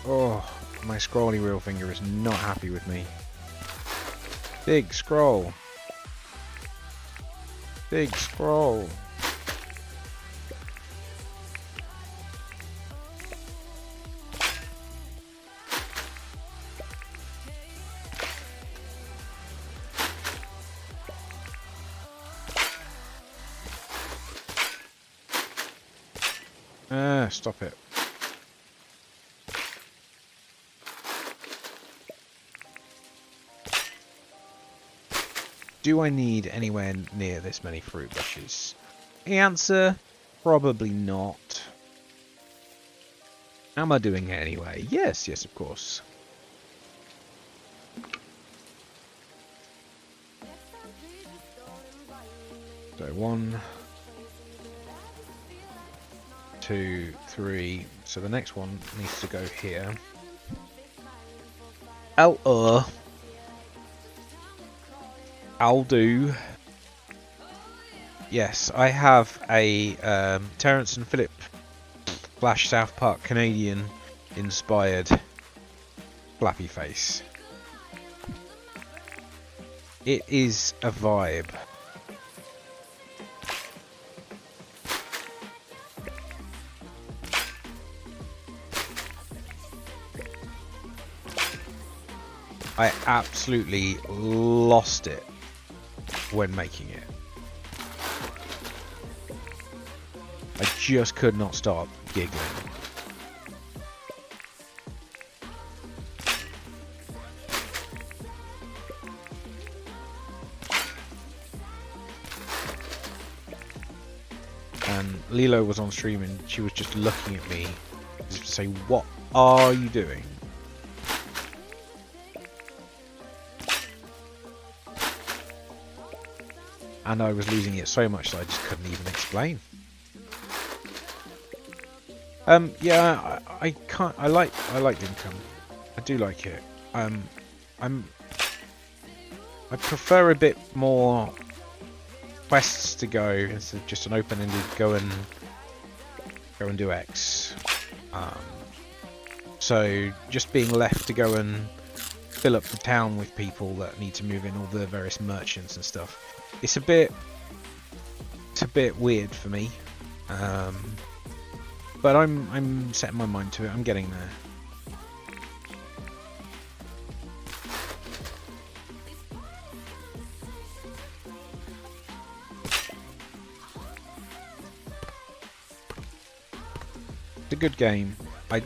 Oh, my scrolly wheel finger is not happy with me. Big scroll. Big scroll. Stop it. Do I need anywhere near this many fruit bushes? The answer, probably not. Am I doing it anyway? Yes, of course. So 1, 2, 3. So the next one needs to go here. I'll do. Yes, I have a Terrence and Phillip Flash South Park Canadian inspired flappy face. It is a vibe. I absolutely lost it when making it. I just could not stop giggling. And Lilo was on stream and she was just looking at me as if to say, "What are you doing?" And I was losing it so much that I just couldn't even explain. Yeah, I can't. I like Dinkum. I do like it. I prefer a bit more quests to go instead of just an open-ended go and do X. So just being left to go and fill up the town with people that need to move in, all the various merchants and stuff. It's a bit weird for me, but I'm setting my mind to it. I'm getting there. It's a good game. I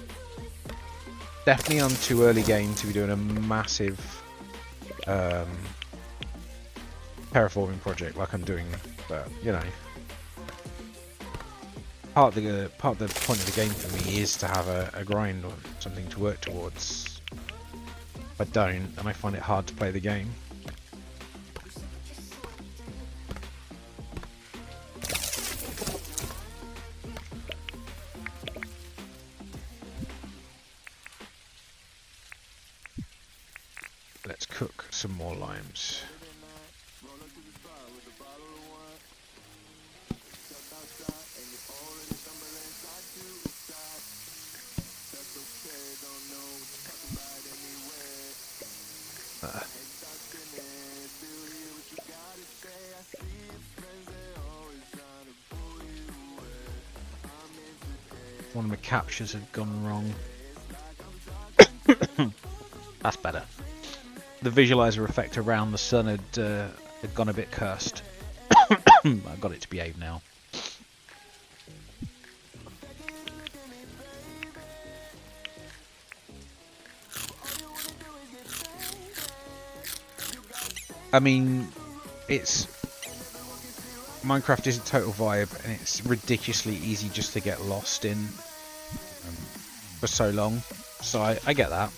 definitely on too early game to be doing a massive terraforming project like I'm doing, but you know, part of the point of the game for me is to have a grind or something to work towards. If I don't, and I find it hard to play the game. let's cook some more limes. One of my captures had gone wrong. That's better. The visualizer effect around the sun had gone a bit cursed. I got it to behave now. I mean, Minecraft is a total vibe, and it's ridiculously easy just to get lost in for so long. So I get that.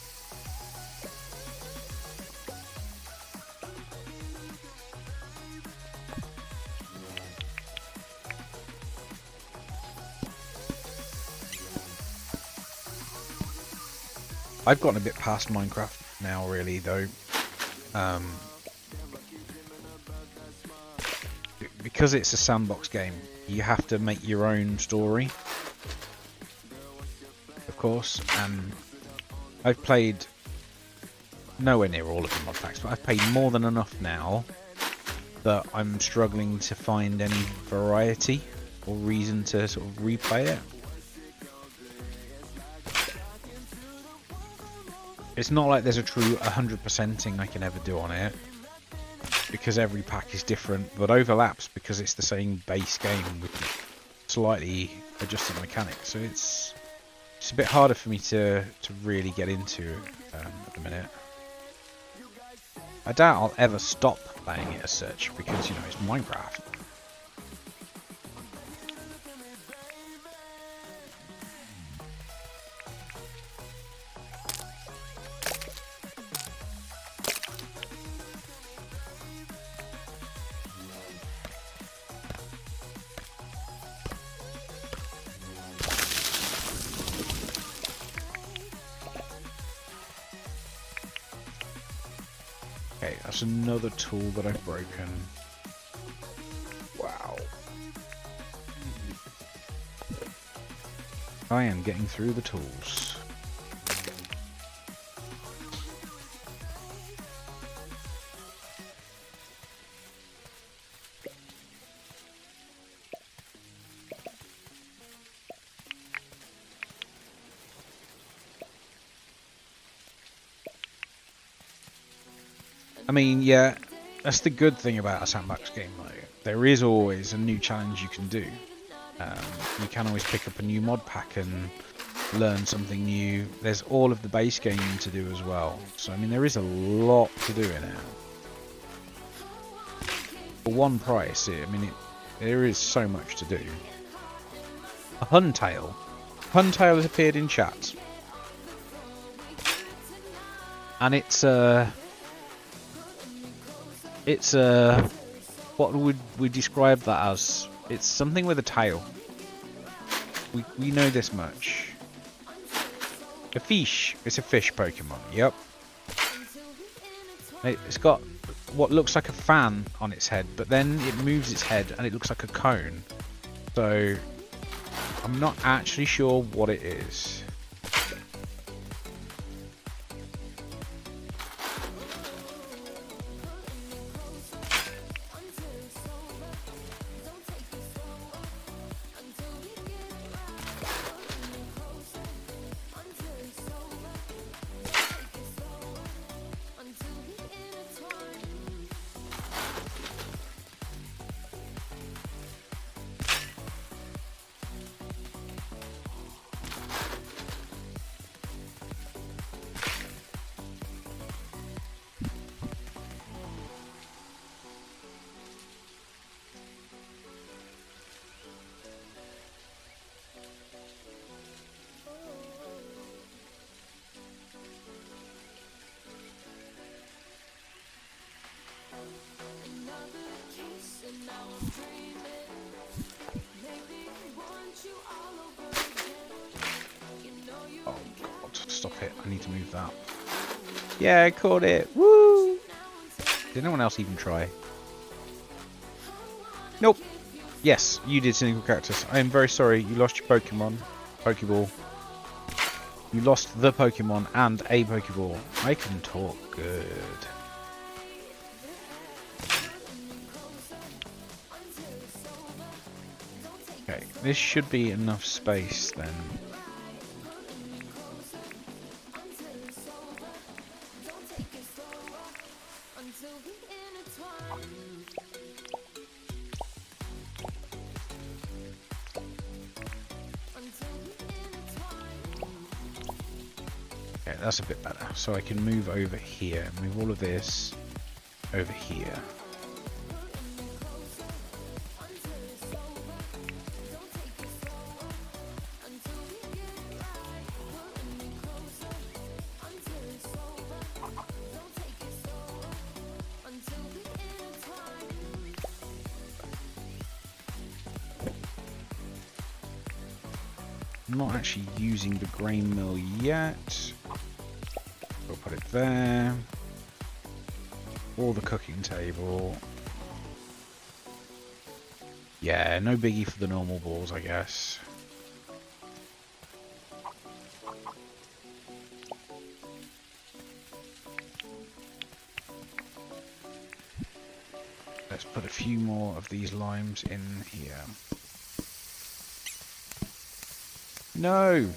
I've gotten a bit past Minecraft now, really, though. Because it's a sandbox game, you have to make your own story, of course, and I've played nowhere near all of the mod packs, but I've played more than enough now that I'm struggling to find any variety or reason to sort of replay it. It's not like there's a true 100%ing I can ever do on it, because every pack is different, but overlaps because it's the same base game with slightly adjusted mechanics. So it's a bit harder for me to really get into at the minute. I doubt I'll ever stop playing it as such, because, you know, it's Minecraft. Okay, that's another tool that I've broken. Wow. I am getting through the tools. I mean, yeah, that's the good thing about a sandbox game, though. There is always a new challenge you can do. You can always pick up a new mod pack and learn something new. There's all of the base game to do as well. So, I mean, there is a lot to do in it. For one price, there is so much to do. A Huntail. Huntail has appeared in chat. And it's what would we describe that as? It's something with a tail. We know this much. A fish. It's a fish Pokemon. Yep. It's got what looks like a fan on its head, but then it moves its head and it looks like a cone. So I'm not actually sure what it is. Oh god, stop it. I need to move that. Yeah, I caught it. Woo! Did anyone else even try? Nope. Yes, you did, Cynical Cactus. I am very sorry. You lost your Pokemon. Pokeball. You lost the Pokemon and a Pokeball. I can talk good. Okay, this should be enough space then. Okay, that's a bit better. So I can move over here, move all of this over here. I'm not actually using the grain mill yet. We'll put it there. Or the cooking table. Yeah, no biggie for the normal balls, I guess. Let's put a few more of these limes in here. No!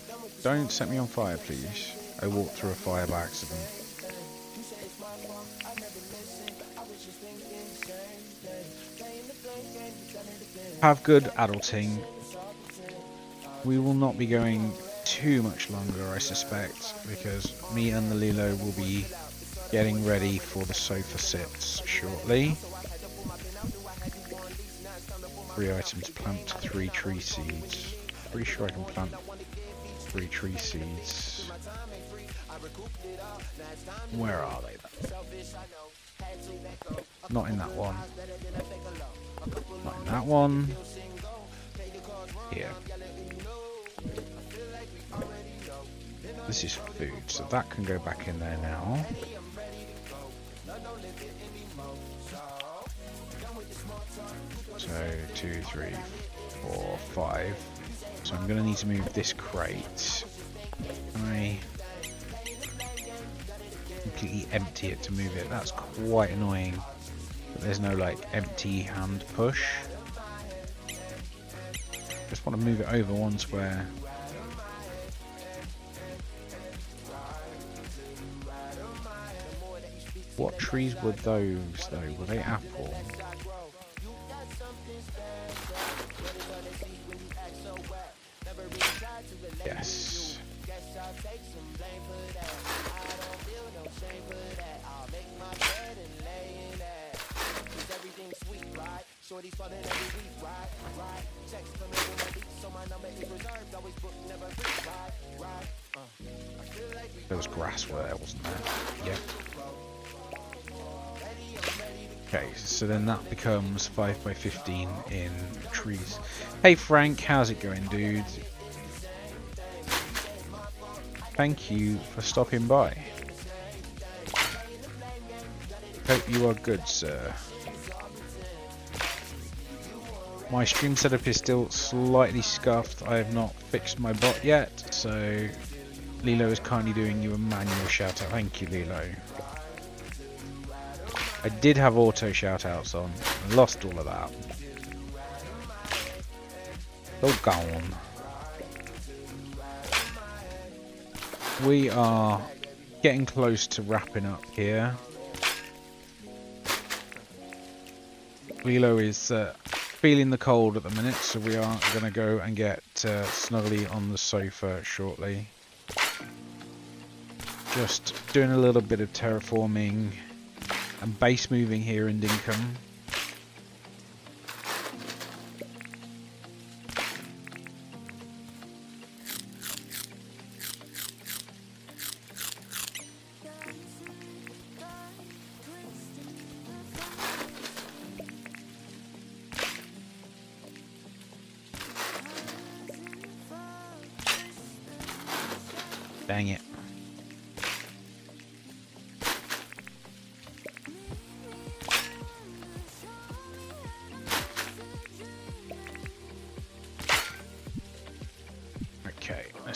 Don't set me on fire, please. I walked through a fire by accident. Have good adulting. We will not be going too much longer, I suspect, because me and the Lilo will be getting ready for the sofa sits shortly. 3 items, plant 3 tree seeds. Pretty sure I can plant 3 tree seeds. Where are they then? Not in that one. Not in that one. Here. This is food, so that can go back in there now. So 2, 3, 4, 5. So I'm going to need to move this crate. Can I completely empty it to move it? That's quite annoying. But there's no like empty hand push. Just want to move it over one square. What trees were those though? Were they apple? Yes. There was grass there, wasn't there? Yep. Okay, so then that becomes 5 by 15 in trees. Hey Frank, how's it going, dude? Thank you for stopping by. Hope you are good, sir. My stream setup is still slightly scuffed. I have not fixed my bot yet, so Lilo is kindly doing you a manual shout out. Thank you, Lilo. I did have auto shout outs on. I lost all of that. Oh, gone. We are getting close to wrapping up here. Lilo is feeling the cold at the minute, so we are going to go and get snuggly on the sofa shortly. Just doing a little bit of terraforming and base moving here in Dinkum. Dang it.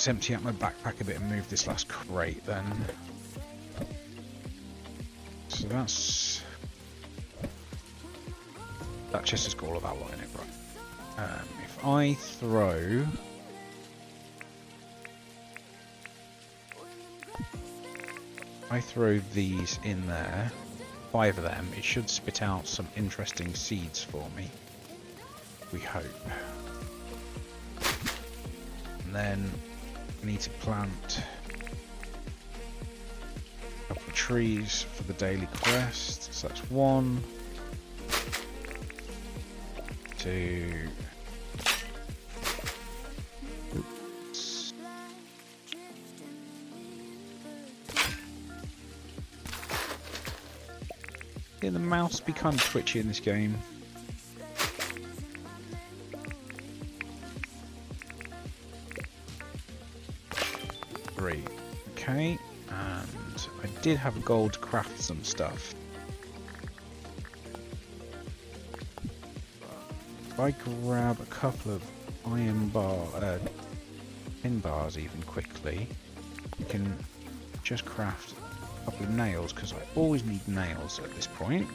Let's empty out my backpack a bit and move this last crate then. So that's... that chest has got all of that line in it, right? If I throw... these in there, 5 of them, it should spit out some interesting seeds for me. We hope. And then I need to plant a couple of trees for the daily quest. So that's 1, 2. Oops. Yeah, the mouse be kind of twitchy in this game. Okay, and I did have gold to craft some stuff. If I grab a couple of tin bars even quickly, I can just craft a couple of nails, because I always need nails at this point.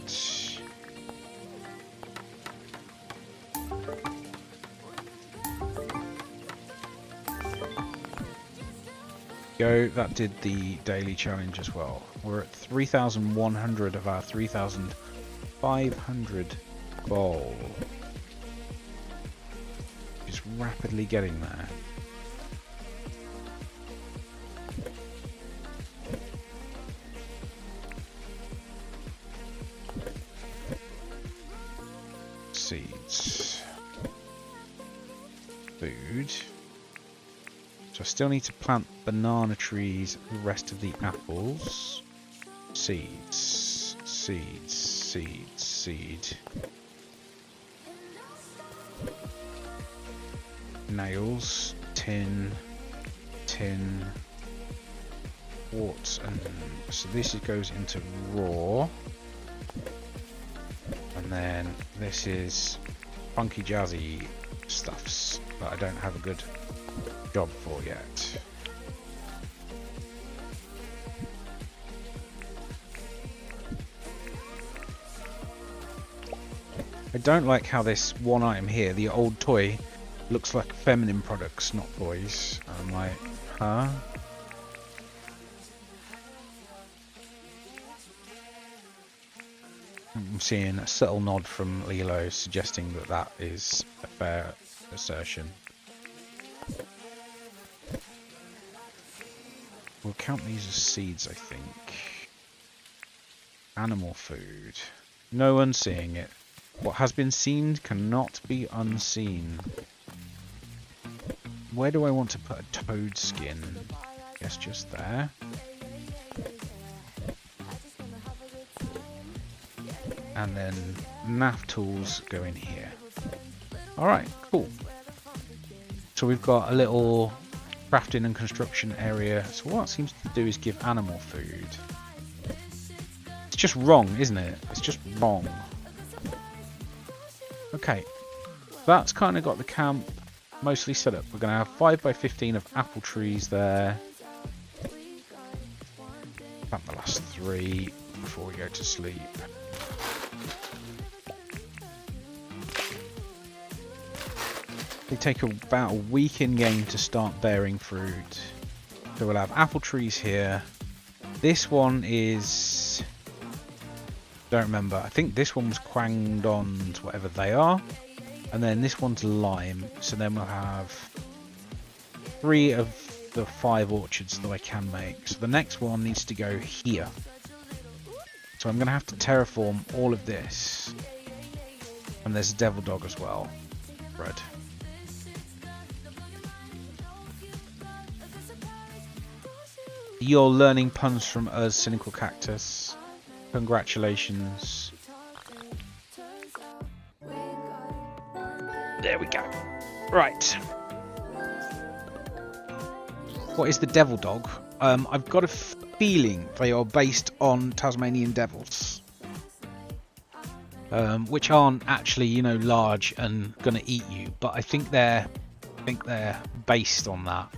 Go, that did the daily challenge as well. We're at 3,100 of our 3,500 goal. Just rapidly getting there. Seeds. Food. So I still need to plant banana trees, the rest of the apples. Seeds, seeds, seeds, seed. Nails, tin, quartz, and so this goes into raw. And then this is funky jazzy stuffs that I don't have a good job for yet. I don't like how this one item here, the old toy, looks like feminine products, not toys. I'm like, huh? I'm seeing a subtle nod from Lilo suggesting that that is a fair assertion. We'll count these as seeds, I think. Animal food. No one's seeing it. What has been seen cannot be unseen. Where do I want to put a toad skin? I guess just there. And then NAF tools go in here. Alright, cool. So we've got a little crafting and construction area. So what it seems to do is give animal food. It's just wrong, isn't it? It's just wrong. Okay, that's kind of got the camp mostly set up. We're going to have 5 by 15 of apple trees there. Plant the last 3 before we go to sleep. They take about a week in game to start bearing fruit. So we'll have apple trees here. This one is... don't remember. I think this one was Kwangdons, whatever they are. And then this one's lime. So then we'll have 3 of the 5 orchards that I can make. So the next one needs to go here. So I'm going to have to terraform all of this. And there's a devil dog as well. Red. You're learning puns from us, Cynical Cactus. Congratulations. There we go. Right. What is the devil dog? I've got a feeling they are based on Tasmanian devils. Which aren't actually, you know, large and gonna eat you, but I think they're based on that.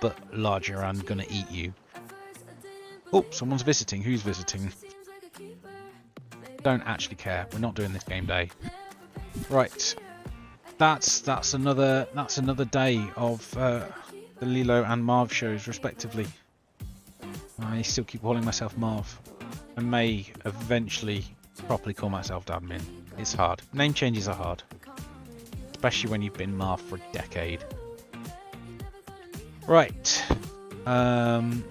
but larger and gonna eat you. Oh, someone's visiting. Who's visiting? Don't actually care. We're not doing this game day. Right. That's another day of the Lilo and Marv shows, respectively. I still keep calling myself Marv. I may eventually properly call myself Dadmin. It's hard. Name changes are hard, especially when you've been Marv for a decade. Right.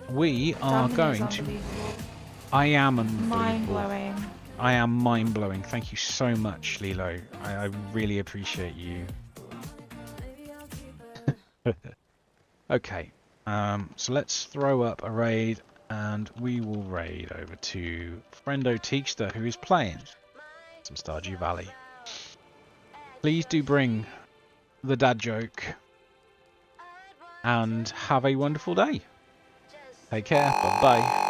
We are going to. I am unbelievable. Mind-blowing. I am mind-blowing. Thank you so much, Lilo. I really appreciate you. Okay. So let's throw up a raid, and we will raid over to Friendo Teakster, who is playing some Stardew Valley. Please do bring the dad joke, and have a wonderful day. Take care. Bye-bye.